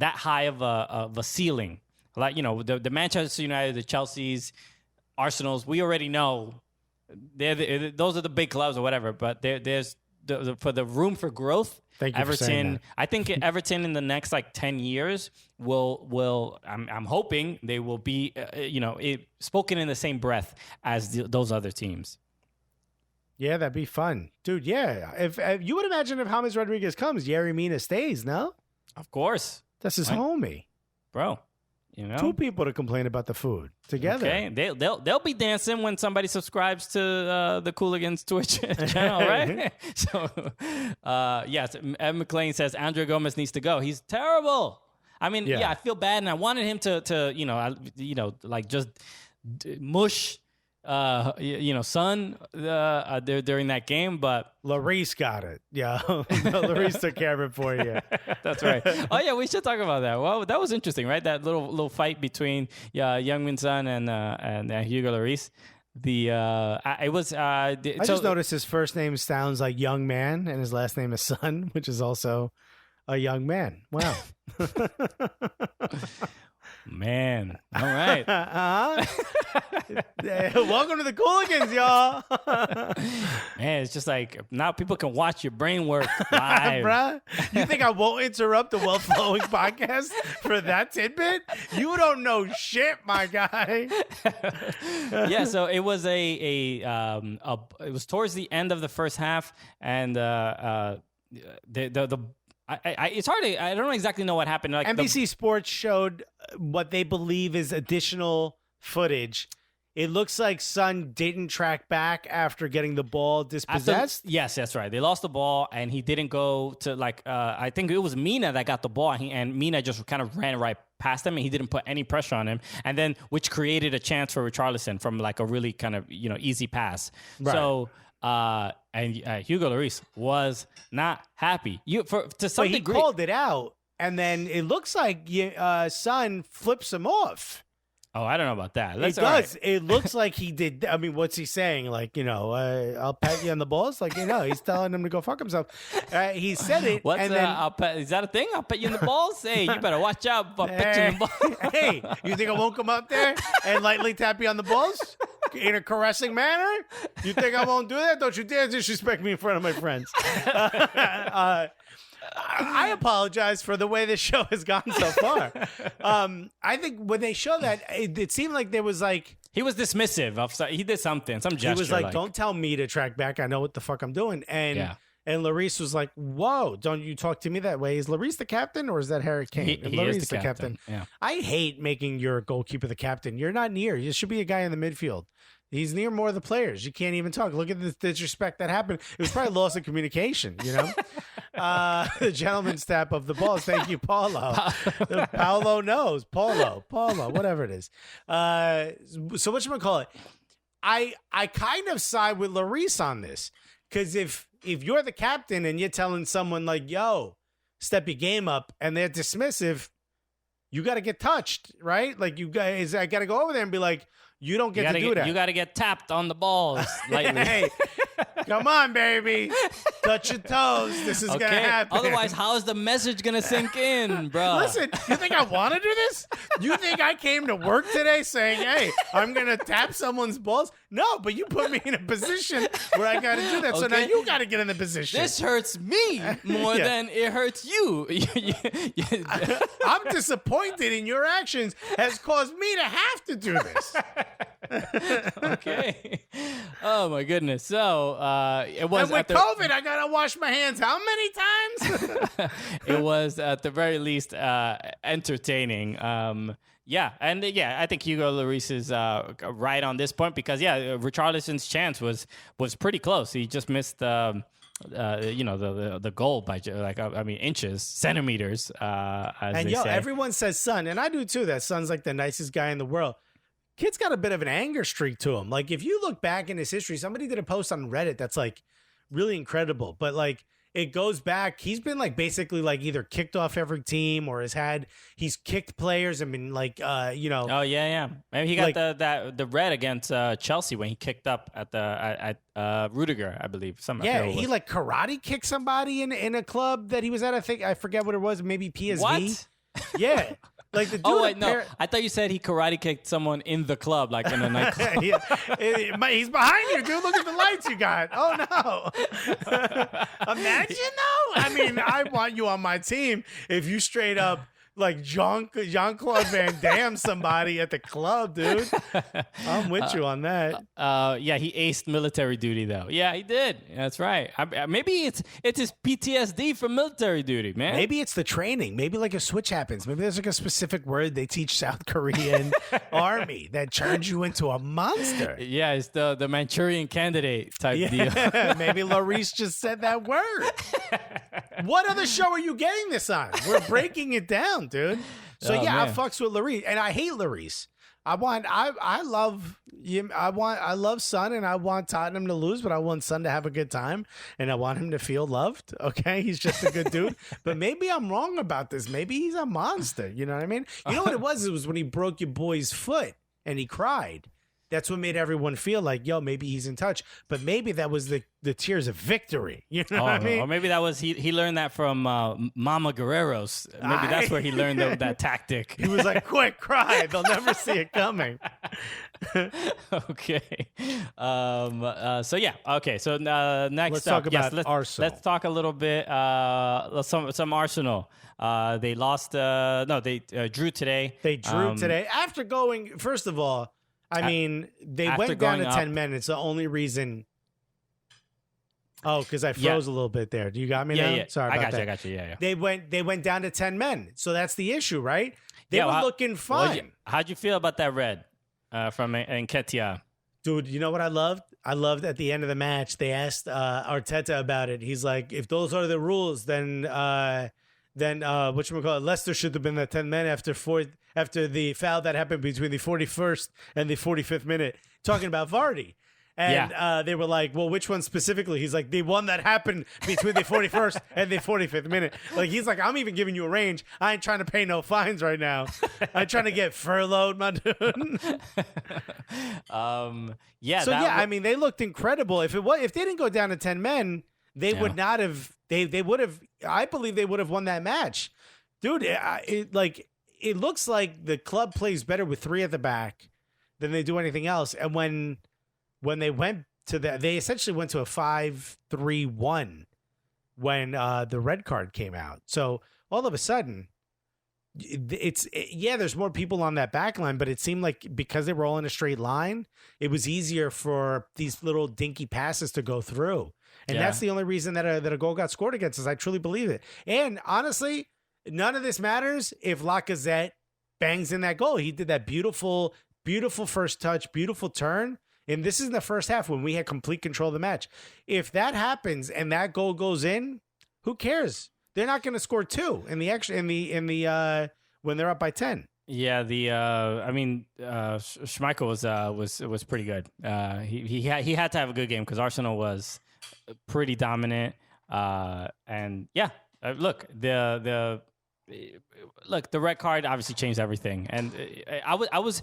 high of a ceiling. Like, the Manchester United, the Chelseas, Arsenals, we already know those are the big clubs or whatever, but there's for the room for growth. Thank you for saying that. I think Everton in the next 10 years will I'm hoping they will be spoken in the same breath as those other teams. Yeah, that'd be fun. Dude, yeah. If you would imagine if James Rodriguez comes, Yerry Mina stays, no? Of course. That's his homie. Bro, two people to complain about the food together. Okay, they'll be dancing when somebody subscribes to the Cooligans Twitch channel, right? So, yes, Ed McLean says Andre Gomez needs to go. He's terrible. I mean, yeah I feel bad, and I wanted him to just mush son during that game, but Lloris got it. Yeah, Lloris took care of it for you. That's right. Oh yeah, we should talk about that. Well, that was interesting, right? That little fight between Young-min Son and Hugo Lloris. I just noticed his first name sounds like Young Man and his last name is Son, which is also a young man. Wow. Man, all right. Welcome to the Cooligans, y'all. Man, it's just now people can watch your brain work live. Bruh, you think I won't interrupt the well-flowing podcast for that tidbit? You don't know shit, my guy. Yeah, so it was it was towards the end of the first half, and it's hard to, I don't exactly know what happened. NBC Sports showed what they believe is additional footage. It looks like Son didn't track back after getting the ball dispossessed. Yes, that's right. They lost the ball, and he didn't go to I think it was Mina that got the ball, and Mina just kind of ran right past him, and he didn't put any pressure on him, and then which created a chance for Richarlison from a really kind of easy pass. Right. So. And Hugo Lloris was not happy. To some degree, he called it out, and then it looks like Son flips him off. Oh, I don't know about that. It does. Right. It looks like he did. I mean, what's he saying? I'll pat you on the balls. He's telling him to go fuck himself. He said it. Is that a thing? I'll pat you in the balls? Hey, you better watch out if I pat you in the balls. Hey, you think I won't come up there and lightly tap you on the balls in a caressing manner? You think I won't do that? Don't you dare disrespect me in front of my friends. I apologize for the way this show has gone so far. I think when they show that, it seemed like there was he was dismissive of. He did some gesture. He was "Don't tell me to track back. I know what the fuck I'm doing." And Lloris was like, "Whoa, don't you talk to me that way." Is Lloris the captain or is that Harry Kane? He is the captain. Yeah. I hate making your goalkeeper the captain. You're not near. You should be a guy in the midfield. He's near more of the players. You can't even talk. Look at the disrespect that happened. It was probably loss of communication, The gentleman's tap of the balls. Thank you, Paulo. Paulo knows. Paulo, whatever it is. So whatchamacallit? I kind of side with Lloris on this, because if you're the captain and you're telling someone like, yo, step your game up, and they're dismissive, you got to get touched, right? Like, I got to go over there and be like, you don't get to do that. You got to get tapped on the balls lightly. Hey, come on, baby. Touch your toes. This is going to happen. Otherwise, how is the message going to sink in, bro? Listen, you think I want to do this? You think I came to work today saying, hey, I'm going to tap someone's balls? No, but you put me in a position where I got to do that. So now you got to get in the position. This hurts me more than it hurts you. I'm disappointed in your actions has caused me to have to do this. Okay. Oh my goodness. So it was. And with COVID, I gotta wash my hands how many times? It was at the very least entertaining. I think Hugo Lloris is right on this point, because Richarlison's chance was pretty close. He just missed the goal by inches, centimeters. Everyone says Son, and I do too. That Son's like the nicest guy in the world. Kid's got a bit of an anger streak to him. Like, if you look back in his history, somebody did a post on Reddit that's like really incredible, but like it goes back. He's been like basically like either kicked off every team or he's kicked players and been like, Oh yeah. Maybe he got the red against Chelsea when he kicked up at Rudiger, I believe. He like karate kicked somebody in a club that he was at. I forget what it was. Maybe PSV. What? Yeah. Like the dude. Oh wait, no! I thought you said he karate kicked someone in the club, like in a nightclub. He's behind you, dude. Look at the lights you got. Oh no! Imagine though. I mean, I want you on my team if you straight up like Jean-Claude Van Damme somebody at the club, dude. I'm with you on that. He aced military duty though. Yeah, he did. That's right. Maybe it's his PTSD from military duty, man. Maybe it's the training. Maybe like a switch happens. Maybe there's like a specific word they teach South Korean army that turns you into a monster. Yeah, it's the Manchurian Candidate type deal. Maybe Lloris just said that word. What other show are you getting this on? We're breaking it down, dude. So I fucks with Lloris, and I hate Lloris. I love Son, and I want Tottenham to lose, but I want Son to have a good time, and I want him to feel loved. Okay, he's just a good dude. But maybe I'm wrong about this. Maybe he's a monster. You know what I mean? You know what it was? It was when he broke your boy's foot and he cried. That's what made everyone feel like, yo, maybe he's in touch. But maybe that was the tears of victory. You know what I mean? Or maybe that was he learned that from Mama Guerrero's. Maybe that's where he learned that tactic. He was like, quick, cry. They'll never see it coming. Okay. Okay. So next let's talk about Arsenal. Let's talk a little bit some Arsenal. They lost. They drew today. They drew today after going. First of all, I mean, they went down to 10 men. It's the only reason. Oh, because I froze a little bit there. Do you got me now? Yeah. Sorry about that. I got you. Yeah. They went down to 10 men. So that's the issue, right? They were looking fine. How'd you feel about that red from Nketiah? Dude, you know what I loved? I loved at the end of the match, they asked Arteta about it. He's like, if those are the rules, then Leicester should have been the 10 men after the foul that happened between the 41st and the 45th minute, talking about Vardy. And they were like, well, which one specifically? He's like, the one that happened between the 41st and the 45th minute. Like, he's like, I'm even giving you a range. I ain't trying to pay no fines right now. I'm trying to get furloughed, my dude. I mean, they looked incredible. If they didn't go down to 10 men, they would not have. They would have. I believe they would have won that match, dude. It looks like the club plays better with 3 at the back than they do anything else. And when they went to they essentially went to a 5-3-1 when the red card came out. So all of a sudden, there's more people on that back line, but it seemed like because they were all in a straight line, it was easier for these little dinky passes to go through. And that's the only reason that a goal got scored against us. I truly believe it. And honestly, none of this matters if Lacazette bangs in that goal. He did that beautiful, beautiful first touch, beautiful turn. And this is in the first half when we had complete control of the match. If that happens and that goal goes in, who cares? They're not going to score 2 in the when they're up by 10. Yeah, Schmeichel was pretty good. He had to have a good game because Arsenal was pretty dominant. And yeah, look, the red card obviously changed everything, and I was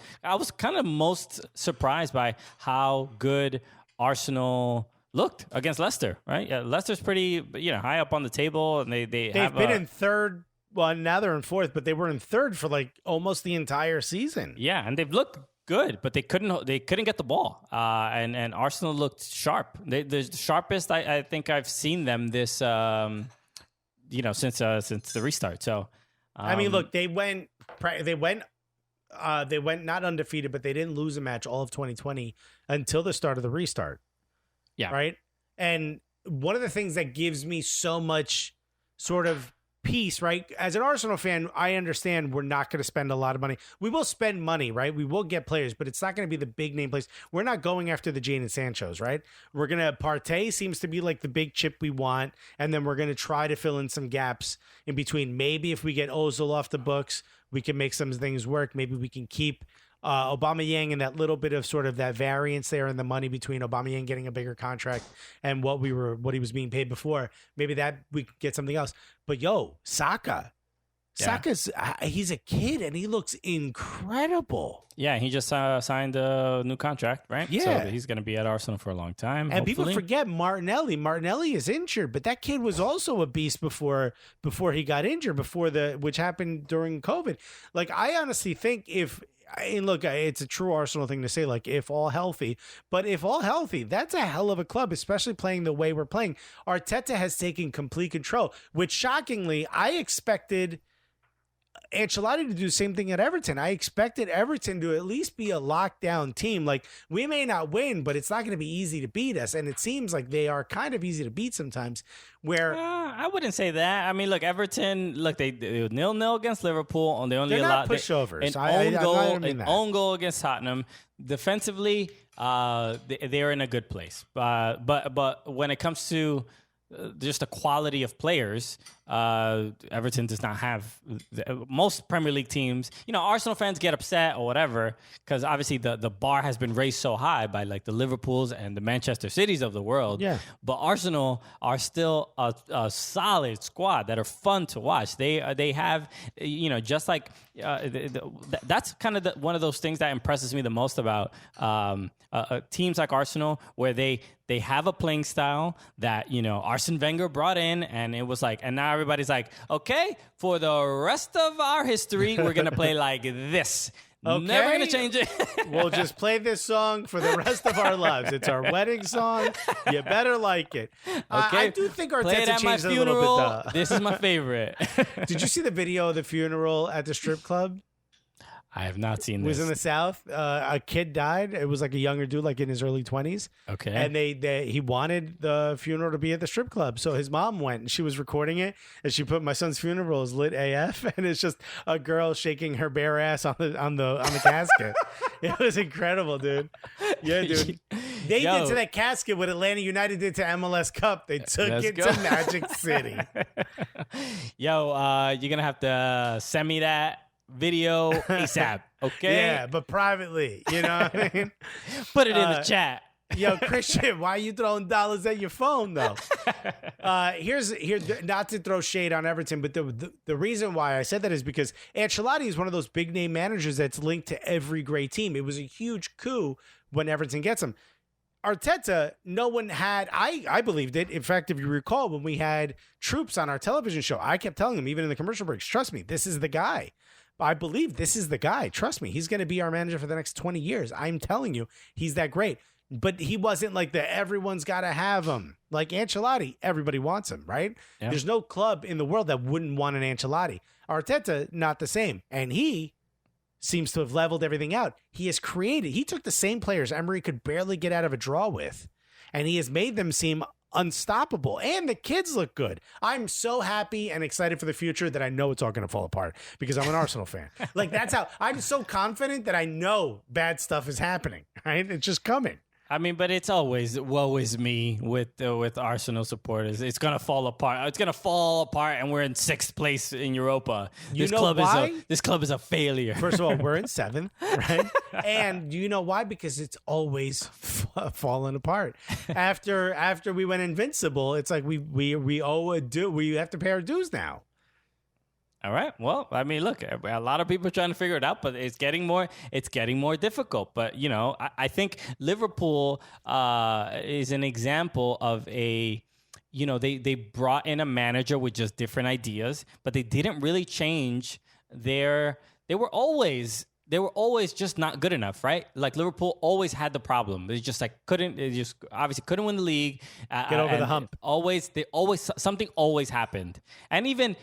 kind of most surprised by how good Arsenal looked against Leicester. Right? Yeah, Leicester's pretty high up on the table, and they've been in third. Well, now they're in fourth, but they were in third for like almost the entire season. Yeah, and they've looked good, but they couldn't get the ball. And Arsenal looked sharp. The sharpest I think I've seen them this since the restart. So I mean, look, they went not undefeated, but they didn't lose a match all of 2020 until the start of the restart. Yeah. Right. And one of the things that gives me so much sort of peace, right? As an Arsenal fan, I understand we're not going to spend a lot of money. We will spend money, right? We will get players, but it's not going to be the big name players. We're not going after the Jadon Sanchos, right? We're going to Partey seems to be like the big chip we want, and then we're going to try to fill in some gaps in between. Maybe if we get Ozil off the books, we can make some things work. Maybe we can keep Aubameyang and that little bit of sort of that variance there in the money between Aubameyang getting a bigger contract and what he was being paid before. Maybe that we could get something else. But Saka's he's a kid and he looks incredible. Yeah, he just signed a new contract, right? Yeah. So he's going to be at Arsenal for a long time. And hopefully. people forget Martinelli. Martinelli is injured, but that kid was also a beast before he got injured, which happened during COVID. Like, I honestly think it's a true Arsenal thing to say, like, if all healthy, that's a hell of a club, especially playing the way we're playing. Arteta has taken complete control, which shockingly, I expected Ancelotti to do the same thing at Everton. I expected Everton to at least be a lockdown team. Like, we may not win, but it's not going to be easy to beat us. And it seems like they are kind of easy to beat sometimes. Where I wouldn't say that. I mean, look, Everton, they 0-0 against Liverpool. They only they're allowed not pushovers. An own goal against Tottenham. Defensively, they're in a good place. But when it comes to just the quality of players, Everton does not have most Premier League teams. Arsenal fans get upset or whatever because obviously the bar has been raised so high by like the Liverpools and the Manchester Cities of the world. Yeah. But Arsenal are still a solid squad that are fun to watch. They have just like that's kind of one of those things that impresses me the most about teams like Arsenal, where they have a playing style that Arsene Wenger brought in, and it was like, and now everybody's like, okay, for the rest of our history, we're gonna play like this. Okay. Never gonna change it. We'll just play this song for the rest of our lives. It's our wedding song. You better like it. Okay. I do think Arteta changed it a little bit, though. This is my favorite. Did you see the video of the funeral at the strip club? I have not seen this. It was in the South. A kid died. It was like a younger dude, like in his early 20s. Okay. And he wanted the funeral to be at the strip club. So his mom went and she was recording it. And she put, "My son's funeral is lit AF." And it's just a girl shaking her bare ass on the casket. It was incredible, dude. Yeah, dude. They did to that casket what Atlanta United did to MLS Cup. They took it to Magic City. Yo, you're going to have to send me that video ASAP, okay? Yeah, but privately, you know what I mean? Put it in the chat. Yo, Christian, why are you throwing dollars at your phone, though? Here's not to throw shade on Everton, but the reason why I said that is because Ancelotti is one of those big name managers that's linked to every great team. It was a huge coup when Everton gets him. Arteta, no one had, I believed it. In fact, if you recall, when we had Troops on our television show, I kept telling him, even in the commercial breaks, trust me, this is the guy. I believe this is the guy. Trust me, he's going to be our manager for the next 20 years. I'm telling you, he's that great. But he wasn't like everyone's got to have him. Like Ancelotti, everybody wants him, right? Yeah. There's no club in the world that wouldn't want an Ancelotti. Arteta, not the same. And he seems to have leveled everything out. He took the same players Emery could barely get out of a draw with, and he has made them seem unstoppable, and the kids look good. I'm so happy and excited for the future that I know it's all going to fall apart because I'm an Arsenal fan. Like, that's how I'm so confident that I know bad stuff is happening, right? It's just coming. I mean, but it's always woe is me with Arsenal supporters. It's gonna fall apart. It's gonna fall apart, and we're in 6th place in Europa. This club is a failure. First of all, we're in 7th, right? And do you know why? Because it's always falling apart. After we went invincible, it's like we owe a due. We have to pay our dues now. All right. Well, I mean, look, a lot of people are trying to figure it out, but it's getting more difficult. But, you know, I think Liverpool is an example of they brought in a manager with just different ideas, but they didn't really change they were always just not good enough, right? Like Liverpool always had the problem. They just obviously couldn't win the league. Get over the hump. Something always happened. And even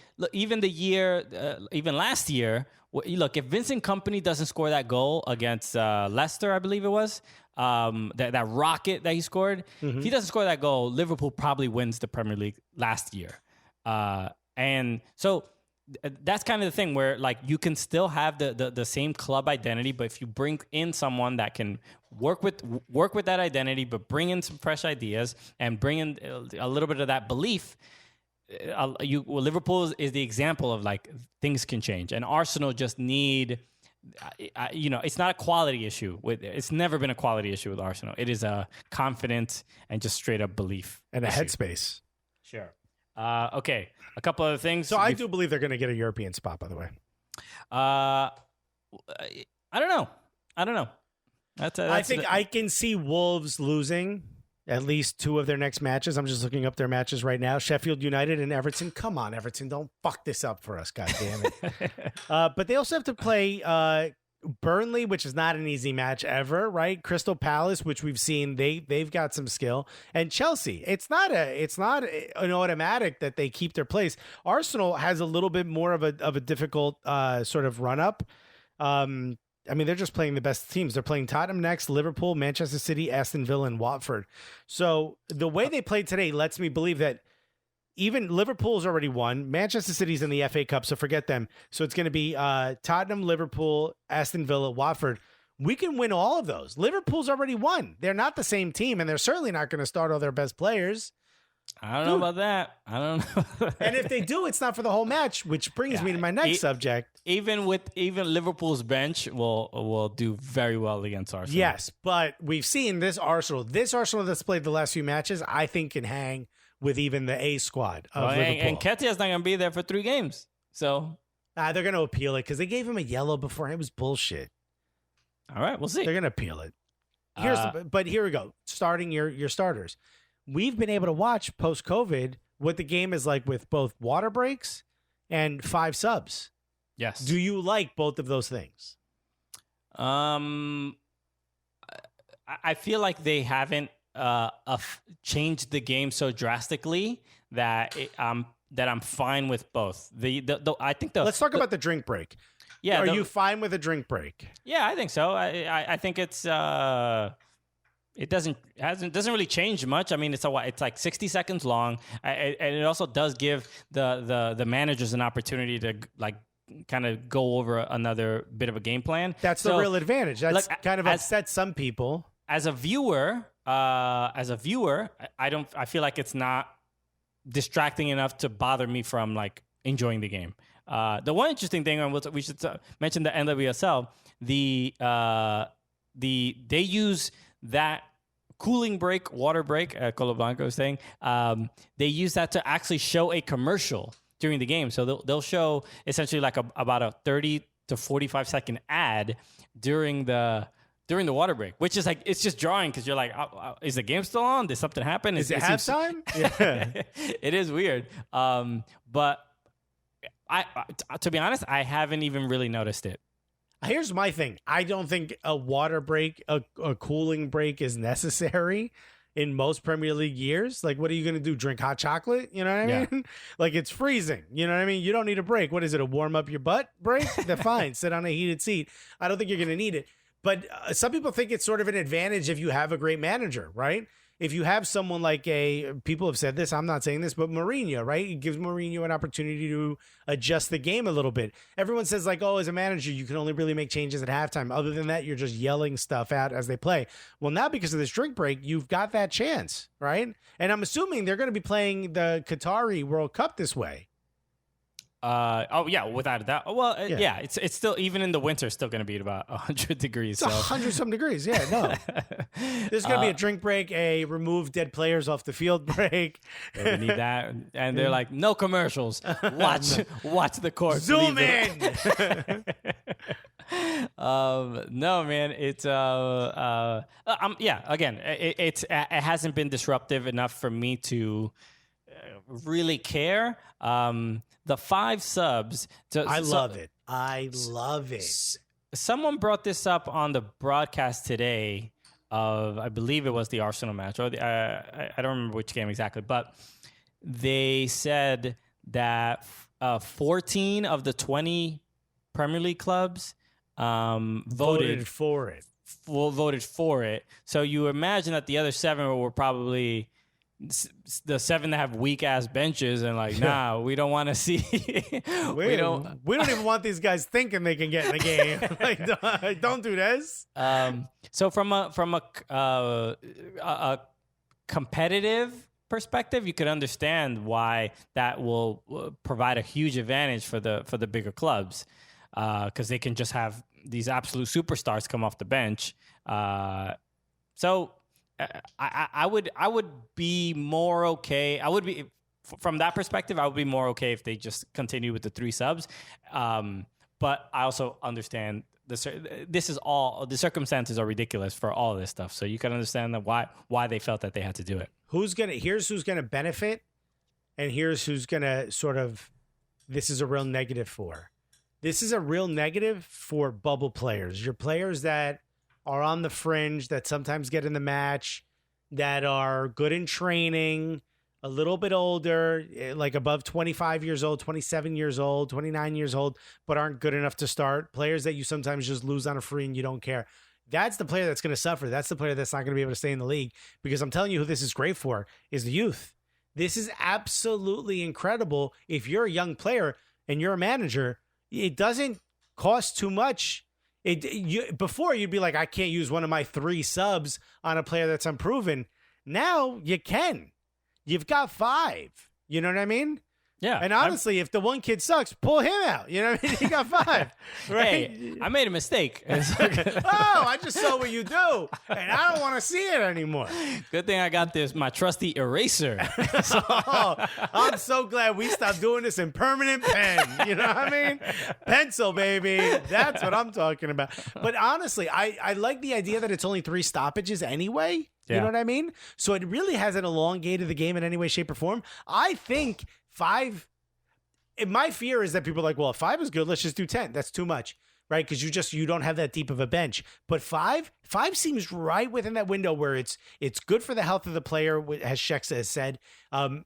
last year, look, if Vincent Kompany doesn't score that goal against Leicester, I believe it was, that rocket that he scored, if he doesn't score that goal, Liverpool probably wins the Premier League last year. And so that's kind of the thing where like you can still have the same club identity, but if you bring in someone that can work with that identity, but bring in some fresh ideas and bring in a little bit of that belief, Liverpool is the example of like things can change, and Arsenal just need. It's not a quality issue. It's never been a quality issue with Arsenal. It is a confidence and just straight up belief and a issue. headspace. Sure. Okay, a couple other things. So I do believe they're going to get a European spot, by the way. I don't know. I think I can see Wolves losing at least 2 of their next matches. I'm just looking up their matches right now. Sheffield United and Everton. Come on, Everton. Don't fuck this up for us, goddammit. But they also have to play Burnley, which is not an easy match ever, right? Crystal Palace, which we've seen, they've got some skill, and Chelsea. It's not an automatic that they keep their place. Arsenal has a little bit more of a difficult sort of run up. I mean, they're just playing the best teams. They're playing Tottenham next, Liverpool, Manchester City, Aston Villa, and Watford. So the way they played today lets me believe that even Liverpool's already won. Manchester City's in the FA Cup, so forget them. So it's going to be Tottenham, Liverpool, Aston Villa, Watford. We can win all of those. Liverpool's already won. They're not the same team, and they're certainly not going to start all their best players. I don't know about that. I don't know. And if they do, it's not for the whole match, which brings me to my next subject. Even Liverpool's bench will do very well against Arsenal. Yes, but we've seen this Arsenal that's played the last few matches, I think can hang with even the A squad of Liverpool. And Nketiah's not going to be there for 3 games. So they're going to appeal it because they gave him a yellow before. It was bullshit. All right, we'll see. They're going to appeal it. But here we go. Starting your starters. We've been able to watch post-COVID what the game is like with both water breaks and 5 subs. Yes. Do you like both of those things? I feel like they haven't changed the game so drastically that I'm fine with both. I think let's talk about the drink break. Yeah, are you fine with a drink break? Yeah, I think so. I think it's it doesn't really change much. I mean, it's like 60 seconds long, and it also does give the managers an opportunity to like kind of go over another bit of a game plan. That's the real advantage. That's kind of upset some people. As a viewer, I feel like it's not distracting enough to bother me from like enjoying the game. The one interesting thing, and we should mention the NWSL. They use that cooling break, water break, Colo Blanco is saying, they use that to actually show a commercial during the game. So they'll show essentially like about a 30 to 45 second ad during the water break, which is like, it's just jarring because you're like, is the game still on? Did something happen? Is it halftime? Yeah. It is weird. But to be honest, I haven't even really noticed it. Here's my thing. I don't think a water break, a cooling break is necessary in most Premier League years. Like, what are you going to do? Drink hot chocolate? You know what I mean? Like, it's freezing. You know what I mean? You don't need a break. What is it? A warm up your butt break? They're fine. Sit on a heated seat. I don't think you're going to need it. But some people think it's sort of an advantage if you have a great manager, right? if you have someone like people have said this, I'm not saying this, but Mourinho, right? It gives Mourinho an opportunity to adjust the game a little bit. Everyone says like, oh, as a manager, you can only really make changes at halftime. Other than that, you're just yelling stuff out as they play. Well, now because of this drink break, you've got that chance, right? And I'm assuming they're going to be playing the Qatari World Cup this way. Without a doubt. Well, yeah, it's still, even in the winter, it's still going to be at about 100 degrees. It's 100-some degrees. Yeah, no. There's going to be a drink break, a remove dead players off the field break. Yeah, we need that. And they're like, no commercials. Watch the court. Zoom in. No, man. It's again, it hasn't been disruptive enough for me to really care. The 5 subs. I love it. Someone brought this up on the broadcast today of, I believe it was the Arsenal match, or I don't remember which game exactly, but they said that 14 of the 20 Premier League clubs voted for it. Voted for it. So you imagine that the other 7 were probably the 7 that have weak ass benches and like, nah, we don't want to see. we don't even want these guys thinking they can get in the game. Like, don't do this. So from a competitive perspective, you could understand why that will provide a huge advantage for the bigger clubs, because they can just have these absolute superstars come off the bench. So I would be more okay. I would be, from that perspective, I would be more okay if they just continue with the 3 subs. But I also understand the circumstances are ridiculous for all of this stuff. So you can understand that why they felt that they had to do it. Here's who's gonna benefit, and here's who's gonna sort of, this is a real negative for. This is a real negative for bubble players. Your players that are on the fringe, that sometimes get in the match, that are good in training, a little bit older, like above 25 years old, 27 years old, 29 years old, but aren't good enough to start. Players that you sometimes just lose on a free and you don't care. That's the player that's going to suffer. That's the player that's not going to be able to stay in the league, because I'm telling you who this is great for is the youth. This is absolutely incredible. If you're a young player and you're a manager, it doesn't cost too much. Before you'd be like, I can't use one of my 3 subs on a player that's unproven. Now you can. You've got 5. You know what I mean? Yeah. And honestly, if the one kid sucks, pull him out. You know what I mean? You got 5. Right? Hey, I made a mistake. Oh, I just saw what you do, and I don't want to see it anymore. Good thing I got my trusty eraser. I'm so glad we stopped doing this in permanent pen. You know what I mean? Pencil, baby. That's what I'm talking about. But honestly, I like the idea that it's only 3 stoppages anyway. You know what I mean? So it really hasn't elongated the game in any way, shape, or form. I think 5, my fear is that people are like, well, if 5 is good, let's just do 10. That's too much, right? Because you don't have that deep of a bench. But 5 seems right within that window where it's good for the health of the player, as Sheksa has said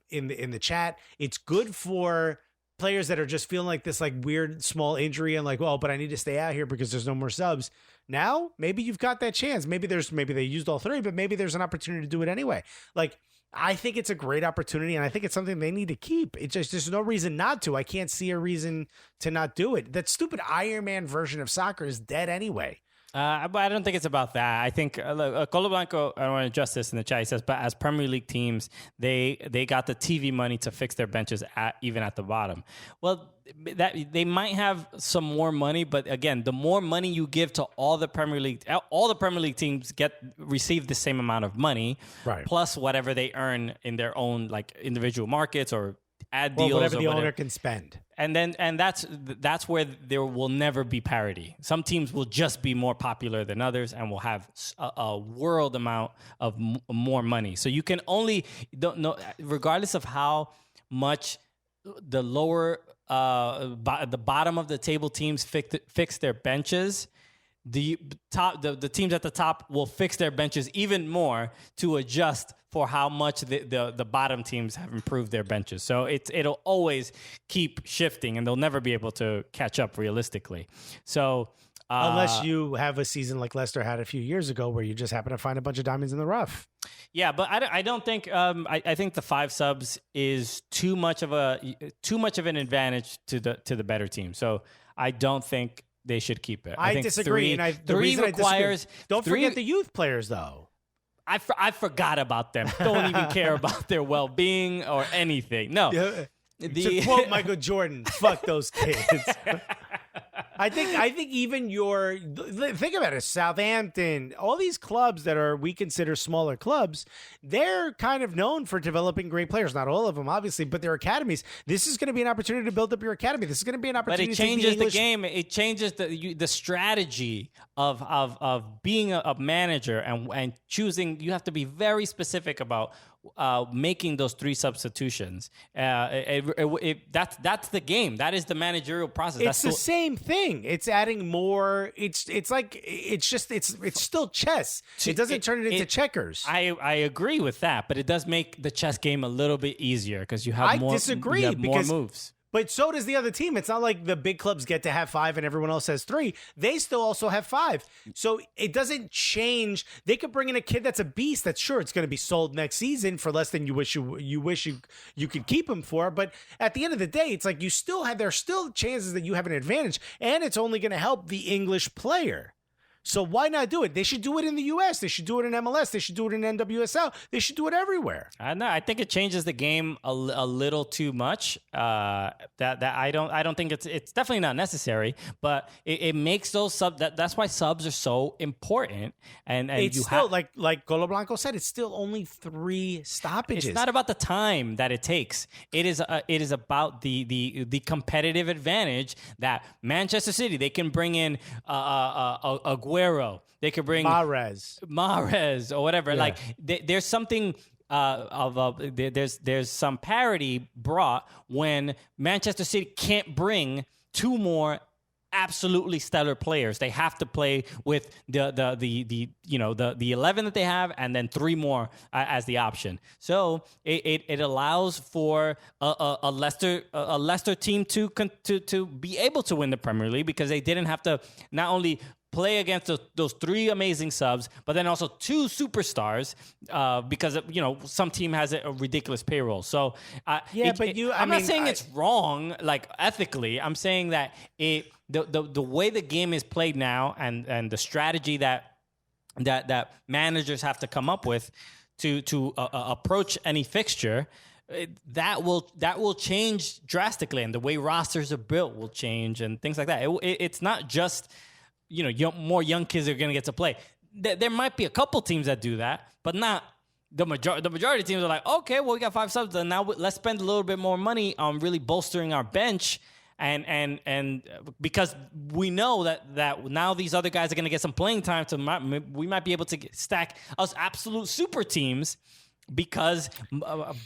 in the chat. It's good for players that are just feeling like this like weird small injury and like, well, but I need to stay out here because there's no more subs. Now, maybe you've got that chance. Maybe they used all 3, but maybe there's an opportunity to do it anyway. Like, I think it's a great opportunity, and I think it's something they need to keep. It's just, there's no reason not to. I can't see a reason to not do it. That stupid Iron Man version of soccer is dead anyway. But I don't think it's about that. I think Colo Blanco, I don't want to adjust this in the chat. He says, but as Premier League teams, they got the TV money to fix their benches even at the bottom. Well, that they might have some more money, but again, the more money you give to all the Premier League teams receive the same amount of money, right? Plus whatever they earn in their own like individual markets or ad deals, whatever the owner can spend. And that's where there will never be parity. Some teams will just be more popular than others and will have a world amount of more money. So you can only, regardless of how much the lower, the bottom of the table teams fix their benches, the teams at the top will fix their benches even more to adjust for how much the bottom teams have improved their benches. So it'll always keep shifting, and they'll never be able to catch up realistically. So Unless you have a season like Leicester had a few years ago where you just happen to find a bunch of diamonds in the rough. Yeah, but I don't think I think the 5 subs is too much of an advantage to the better team. So I don't think they should keep it. I think disagree. The reason requires. Don't forget the youth players, though. I forgot about them. Don't even care about their well-being or anything. No. Yeah. To quote Michael Jordan, fuck those kids. I think even think about it, Southampton, all these clubs that we consider smaller clubs, they're kind of known for developing great players. Not all of them, obviously, but their academies. This is going to be an opportunity to build up your academy. This is going to be an opportunity. But it changes the game. It changes the strategy of being a manager and choosing. You have to be very specific about making those 3 substitutions. That's the game. That is the managerial process. It's the same thing. It's adding more. It's still chess. It doesn't turn it into checkers. I agree with that, but it does make the chess game a little bit easier because you have more. I disagree more moves. But so does the other team. It's not like the big clubs get to have 5 and everyone else has 3. They still also have 5. So it doesn't change. They could bring in a kid that's a beast. That's sure it's going to be sold next season for less than you wish you could keep him for. But at the end of the day, it's like there's still chances that you have an advantage, and it's only going to help the English player. So why not do it? They should do it in the US. They should do it in MLS. They should do it in NWSL. They should do it everywhere. I think it changes the game a little too much. That I don't think it's definitely not necessary. But it makes those subs. That's why subs are so important. And it's still like Golo Blanco said. It's still only 3 stoppages. It's not about the time that it takes. It is about the competitive advantage that Manchester City, they can bring in Aguero. They could bring Mahrez or whatever. Yeah. Like there's something there's some parity brought when Manchester City can't bring 2 more absolutely stellar players. They have to play with the 11 that they have, and then 3 more as the option. So it allows for a Leicester team to be able to win the Premier League because they didn't have to not only play against those 3 amazing subs, but then also 2 superstars because some team has a ridiculous payroll. So I'm not saying it's wrong, like ethically. I'm saying that the way the game is played now and the strategy that managers have to come up with to approach any fixture. That will change drastically, and the way rosters are built will change, and things like that. It's not just more young kids are going to get to play. There might be a couple teams that do that, but not the majority. The majority of teams are like, okay, well, we got 5 subs, and now let's spend a little bit more money on really bolstering our bench, and because we know that now these other guys are going to get some playing time, we might be able to stack us absolute super teams because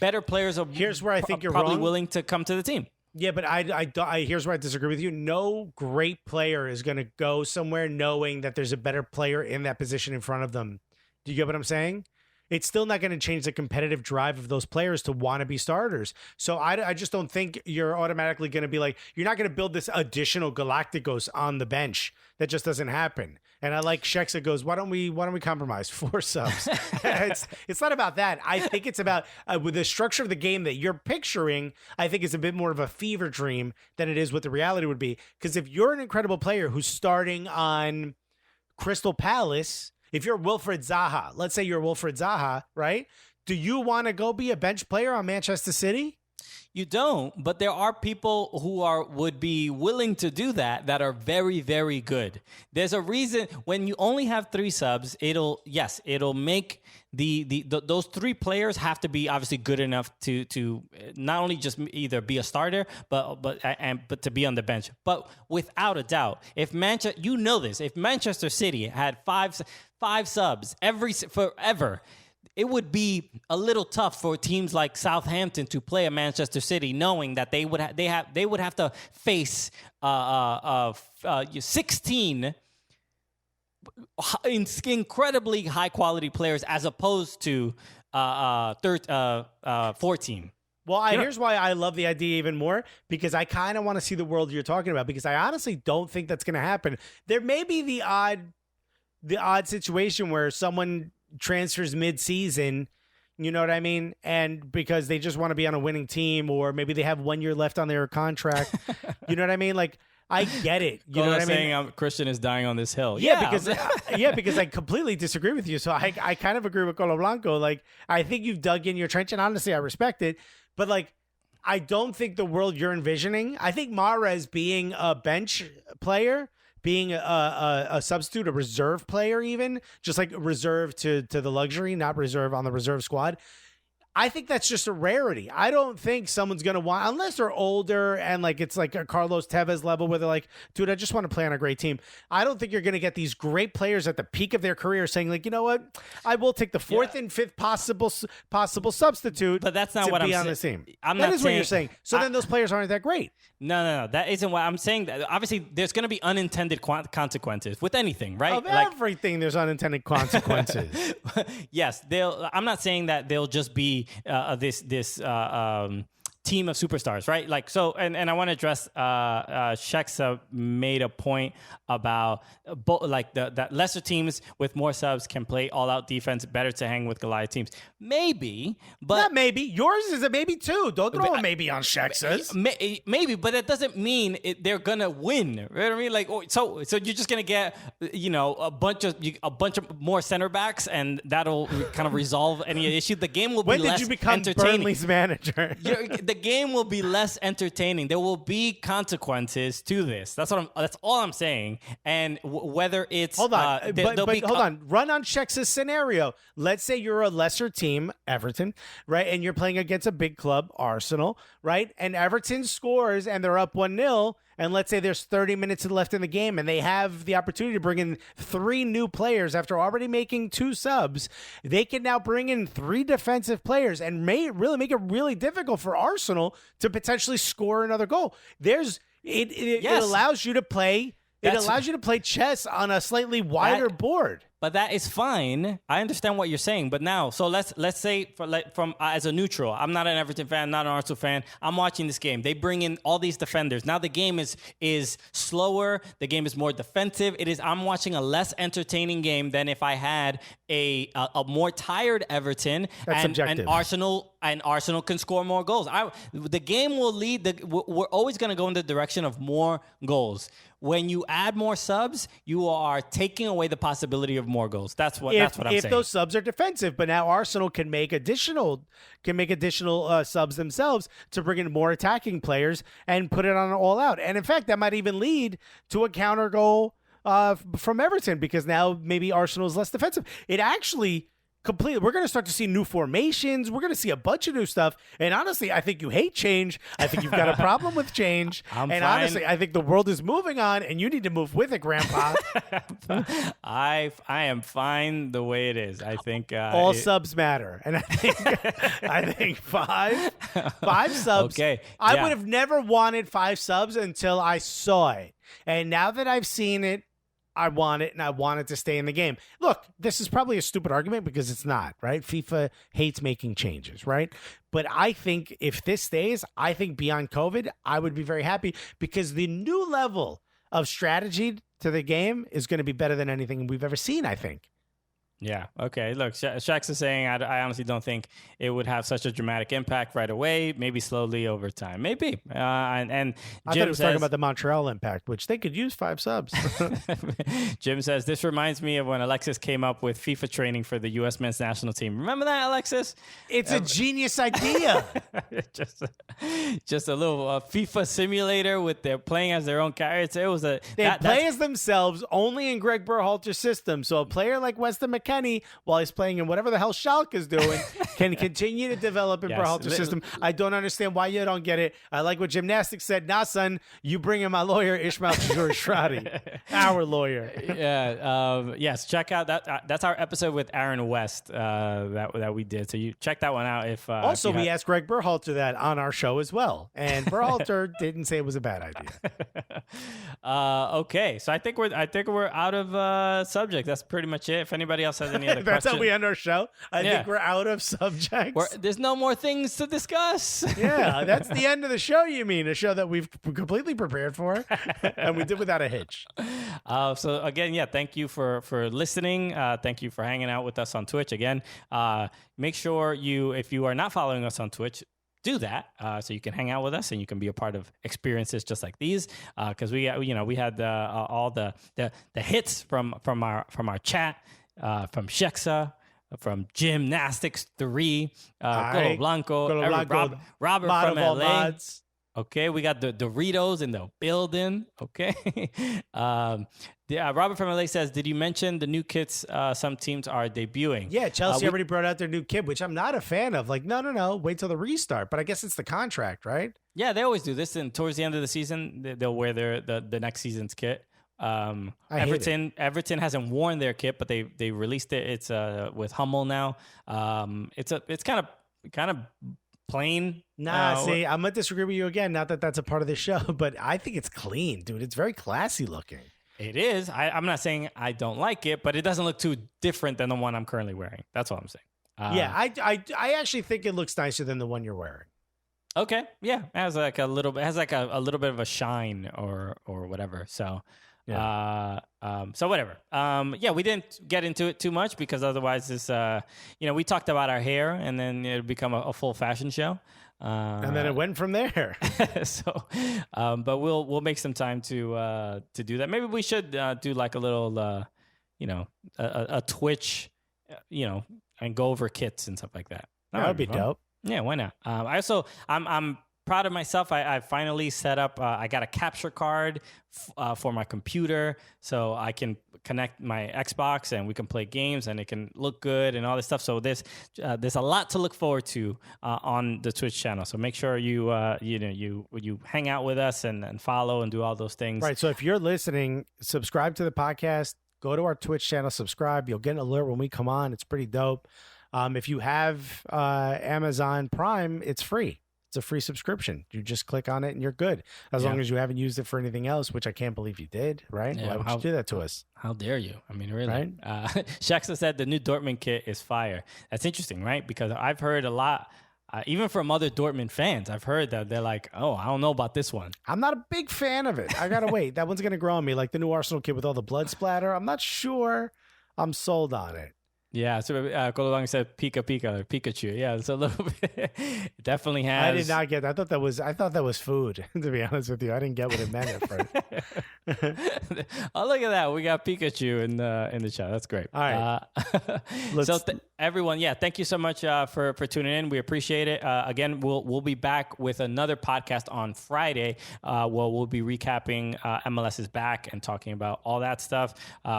better players are. Here's where I think you're probably wrong. Willing to come to the team. Yeah, but I here's where I disagree with you. No great player is going to go somewhere knowing that there's a better player in that position in front of them. Do you get what I'm saying? It's still not going to change the competitive drive of those players to want to be starters. So I just don't think you're automatically going to be like, you're not going to build this additional Galacticos on the bench. That just doesn't happen. And I like Shex that goes, why don't we compromise 4 subs? It's not about that. I think it's about with the structure of the game that you're picturing. I think it's a bit more of a fever dream than it is what the reality would be. Because if you're an incredible player who's starting on Crystal Palace, if you're Wilfred Zaha, let's say you're Wilfred Zaha, right? Do you want to go be a bench player on Manchester City? You don't, but there are people who would be willing to do that are very, very good. There's a reason when you only have 3 subs, it'll make those 3 players have to be obviously good enough to not only just either be a starter, but to be on the bench. But without a doubt, if Manchester City had 5 subs forever, it would be a little tough for teams like Southampton to play at Manchester City, knowing that they would have to face 16 incredibly high quality players as opposed to 14. Well, here's why I love the idea even more, because I kind of want to see the world you're talking about, because I honestly don't think that's going to happen. There may be the odd situation where someone transfers mid-season, you know what I mean? And because they just want to be on a winning team, or maybe they have 1 year left on their contract. You know what I mean? Like, I get it. You know what I mean? Saying Christian is dying on this hill. Yeah, because I completely disagree with you. So I kind of agree with Colo Blanco. Like, I think you've dug in your trench, and honestly, I respect it. But like, I don't think the world you're envisioning. I think Mahrez being a bench player, being a substitute, a reserve player, even just like reserve to the luxury, not reserve on the reserve squad. I think that's just a rarity. I don't think someone's going to want, unless they're older and like it's like a Carlos Tevez level where they're like, dude, I just want to play on a great team. I don't think you're going to get these great players at the peak of their career saying like, you know what, I will take the fourth and fifth possible substitute. But that's not what I'm saying. On the team. That is what you're saying. So then those players aren't that great. No. That isn't what I'm saying. Obviously, there's going to be unintended consequences with anything, right? Of everything, there's unintended consequences. Yes, I'm not saying that they'll just be this team of superstars, right? Like, so, and I want to address Sheksa made a point about that lesser teams with more subs can play all-out defense, better to hang with Goliath teams. Maybe, but not maybe. Yours is a maybe too. Don't throw a maybe on Sheksa's. Maybe, but that doesn't mean they're gonna win. Right? I mean, like, so you're just gonna get a bunch of more center backs, and that'll kind of resolve any issue. The game will be less entertaining. When did you become Burnley's manager? The game will be less entertaining. There will be consequences to this. That's all I'm saying. And whether it's hold on, hold on. Run on Sheksa's scenario. Let's say you're a lesser team, Everton, right, and you're playing against a big club, Arsenal, right, and Everton scores and they're up 1-0. And let's say there's 30 minutes left in the game and they have the opportunity to bring in 3 new players after already making 2 subs. They can now bring in 3 defensive players and may really make it really difficult for Arsenal to potentially score another goal. It allows you to play. It allows you to play chess on a slightly wider board. But that is fine. I understand what you're saying. But now, so let's say from as a neutral, I'm not an Everton fan, not an Arsenal fan. I'm watching this game. They bring in all these defenders. Now the game is slower. The game is more defensive. I'm watching a less entertaining game than if I had a more tired Everton. That's subjective. And Arsenal can score more goals. The game will lead. We're always going to go in the direction of more goals. When you add more subs, you are taking away the possibility of more goals. That's what I'm saying. If those subs are defensive, but now Arsenal can make additional subs themselves to bring in more attacking players and put it on all out. And in fact, that might even lead to a counter goal from Everton, because now maybe Arsenal is less defensive. It actually completely. We're going to start to see new formations. We're going to see a bunch of new stuff. And honestly, I think you hate change. I think you've got a problem with change. Honestly, I think the world is moving on, and you need to move with it, Grandpa. I am fine the way it is. I think all subs matter, and I think five subs. Okay, I would have never wanted 5 subs until I saw it, and now that I've seen it, I want it, and I want it to stay in the game. Look, this is probably a stupid argument because it's not, right? FIFA hates making changes, right? But I think if this stays, I think beyond COVID, I would be very happy, because the new level of strategy to the game is going to be better than anything we've ever seen, I think. Yeah. Okay. Look, Shax is saying, I honestly don't think it would have such a dramatic impact right away. Maybe slowly over time. Maybe. And I thought it was talking about the Montreal impact, which they could use 5 subs. Jim says, this reminds me of when Alexis came up with FIFA training for the U.S. men's national team. Remember that, Alexis? It's a genius idea. just a little FIFA simulator with their playing as their own characters. It was they play as themselves only in Greg Berhalter's system. So a player like Weston McKennie, while he's playing in whatever the hell Schalke is doing, can continue to develop in Berhalter's system. I don't understand why you don't get it. I like what Gymnastics said. Nah, son, you bring in my lawyer, Ishmael Shradi, our lawyer. Yeah. Yes. Check out that. That's our episode with Aaron West that we did. So you check that one out. If also we asked Greg Berhalter that on our show as well, and Berhalter didn't say it was a bad idea. Okay, so I think we're out of subject. That's pretty much it. If anybody else has any other That's questions, how we end our show. I think we're out of subjects. There's no more things to discuss. Yeah, that's the end of the show. You mean a show that we've completely prepared for, and we did without a hitch. So again, thank you for listening. Thank you for hanging out with us on Twitch. Again, make sure if you are not following us on Twitch, do that so you can hang out with us and you can be a part of experiences just like these. Because we had all the hits from our chat, from Shexa, from Gymnastics 3, Colo Blanco, Robert from LA. Mods. Okay, we got the Doritos in the building. Okay. Robert from LA says, did you mention the new kits some teams are debuting? Yeah, Chelsea already brought out their new kit, which I'm not a fan of. Like, no, wait till the restart. But I guess it's the contract, right? Yeah, they always do this. And towards the end of the season, they'll wear the next season's kit. Everton hasn't worn their kit, but they released it. It's with Hummel now. It's kind of plain. See, I'm gonna disagree with you again. Not that that's a part of the show, but I think it's clean, dude. It's very classy looking. It is. I'm not saying I don't like it, but it doesn't look too different than the one I'm currently wearing. That's all I'm saying. Yeah, I actually think it looks nicer than the one you're wearing. Okay, yeah, it has like a little bit of a shine or whatever. So. Yeah. So whatever. We didn't get into it too much because otherwise this, we talked about our hair and then it'd become a full fashion show. And then it went from there. So, but we'll make some time to do that. Maybe we should do like a little, a Twitch, and go over kits and stuff like that. That would be dope. Yeah, why not? I'm proud of myself. I finally set up, I got a capture card for my computer so I can connect my Xbox and we can play games and it can look good and all this stuff. So there's a lot to look forward to on the Twitch channel. So make sure you hang out with us and follow and do all those things. Right. So if you're listening, subscribe to the podcast, go to our Twitch channel, subscribe. You'll get an alert when we come on. It's pretty dope. If you have Amazon Prime, it's free. It's a free subscription. You just click on it and you're good. As long as you haven't used it for anything else, which I can't believe you did, right? Yeah, why would you do that to us? How dare you? I mean, really. Right? Shaxa said the new Dortmund kit is fire. That's interesting, right? Because I've heard a lot, even from other Dortmund fans, I've heard that they're like, oh, I don't know about this one. I'm not a big fan of it. I got to wait. That one's going to grow on me. Like the new Arsenal kit with all the blood splatter. I'm not sure I'm sold on it. Yeah, so Cooligans said Pikachu. Yeah, it's a little bit. It definitely has. I did not get that. I thought that was food. To be honest with you, I didn't get what it meant at first. Oh, look at that! We got Pikachu in the chat. That's great. All right. Everyone, thank you so much for tuning in. We appreciate it. Again, we'll be back with another podcast on Friday. We'll be recapping MLS is back and talking about all that stuff.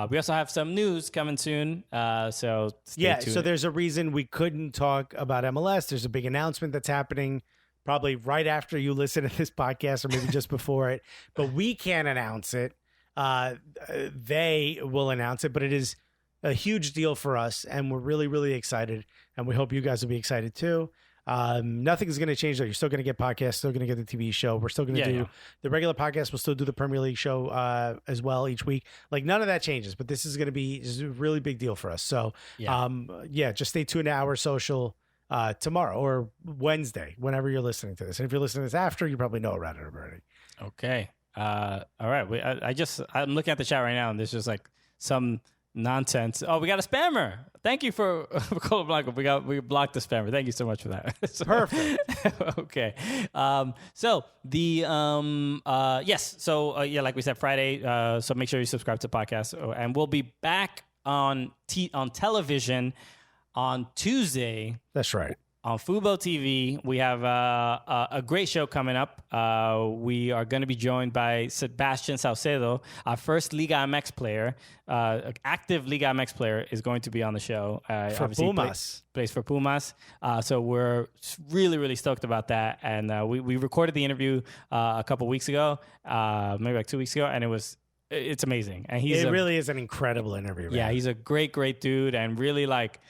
We also have some news coming soon. So stay tuned. So there's a reason we couldn't talk about MLS. There's a big announcement that's happening probably right after you listen to this podcast or maybe just before it, but we can't announce it. They will announce it, but it is a huge deal for us and we're really, really excited and we hope you guys will be excited too. Nothing's going to change though. You're still going to get podcasts, still going to get the TV show. We're still going to do the regular podcast. We'll still do the Premier League show as well each week. Like none of that changes, but this is going to be a really big deal for us. So just stay tuned to our social tomorrow or Wednesday, whenever you're listening to this. And if you're listening to this after, you probably know about it already. Okay. All right. I'm looking at the chat right now and there's just like some nonsense. Oh, we got a spammer. Thank you for Colo Blanco. We blocked the spammer. Thank you so much for that. Perfect. Okay. So like we said, Friday. So make sure you subscribe to the podcast, and we'll be back on television on Tuesday. That's right. On fuboTV, we have a great show coming up. We are going to be joined by Sebastian Saucedo, our first Liga MX player, active Liga MX player, is going to be on the show. For Pumas. Plays for Pumas. So we're really, really stoked about that. And we recorded the interview a couple weeks ago, maybe like 2 weeks ago, and it's amazing. And it really is an incredible interview. Yeah, he's a great, great dude, and really like.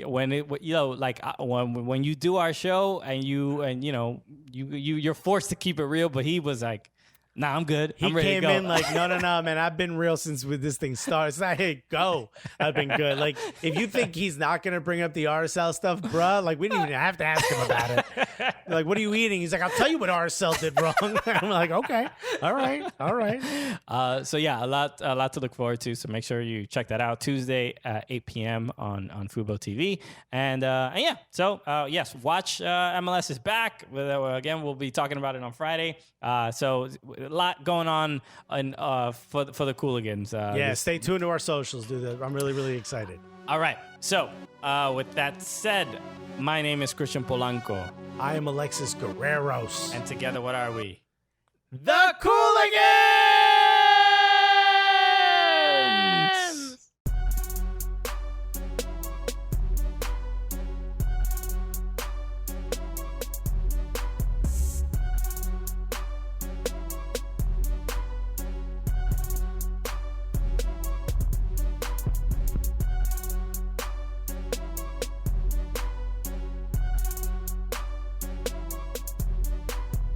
When when you do our show and you're forced to keep it real, but he was like, Nah, I'm good. He I'm ready came to go. in like, no, man, I've been real since this thing started. It's not, hey, go. I've been good. Like, if you think he's not going to bring up the RSL stuff, bruh, like, we didn't even have to ask him about it. Like, what are you eating? He's like, I'll tell you what RSL did wrong. I'm like, okay. All right. So yeah, a lot to look forward to. So make sure you check that out Tuesday at 8 p.m. on fuboTV. And yeah, so yes, watch MLS is back. Again, we'll be talking about it on Friday. So a lot going on for the Cooligans. Stay tuned to our socials, dude. I'm really, really excited. All right. So with that said, my name is Christian Polanco. I am Alexis Guerreros. And together, what are we? The Cooligans!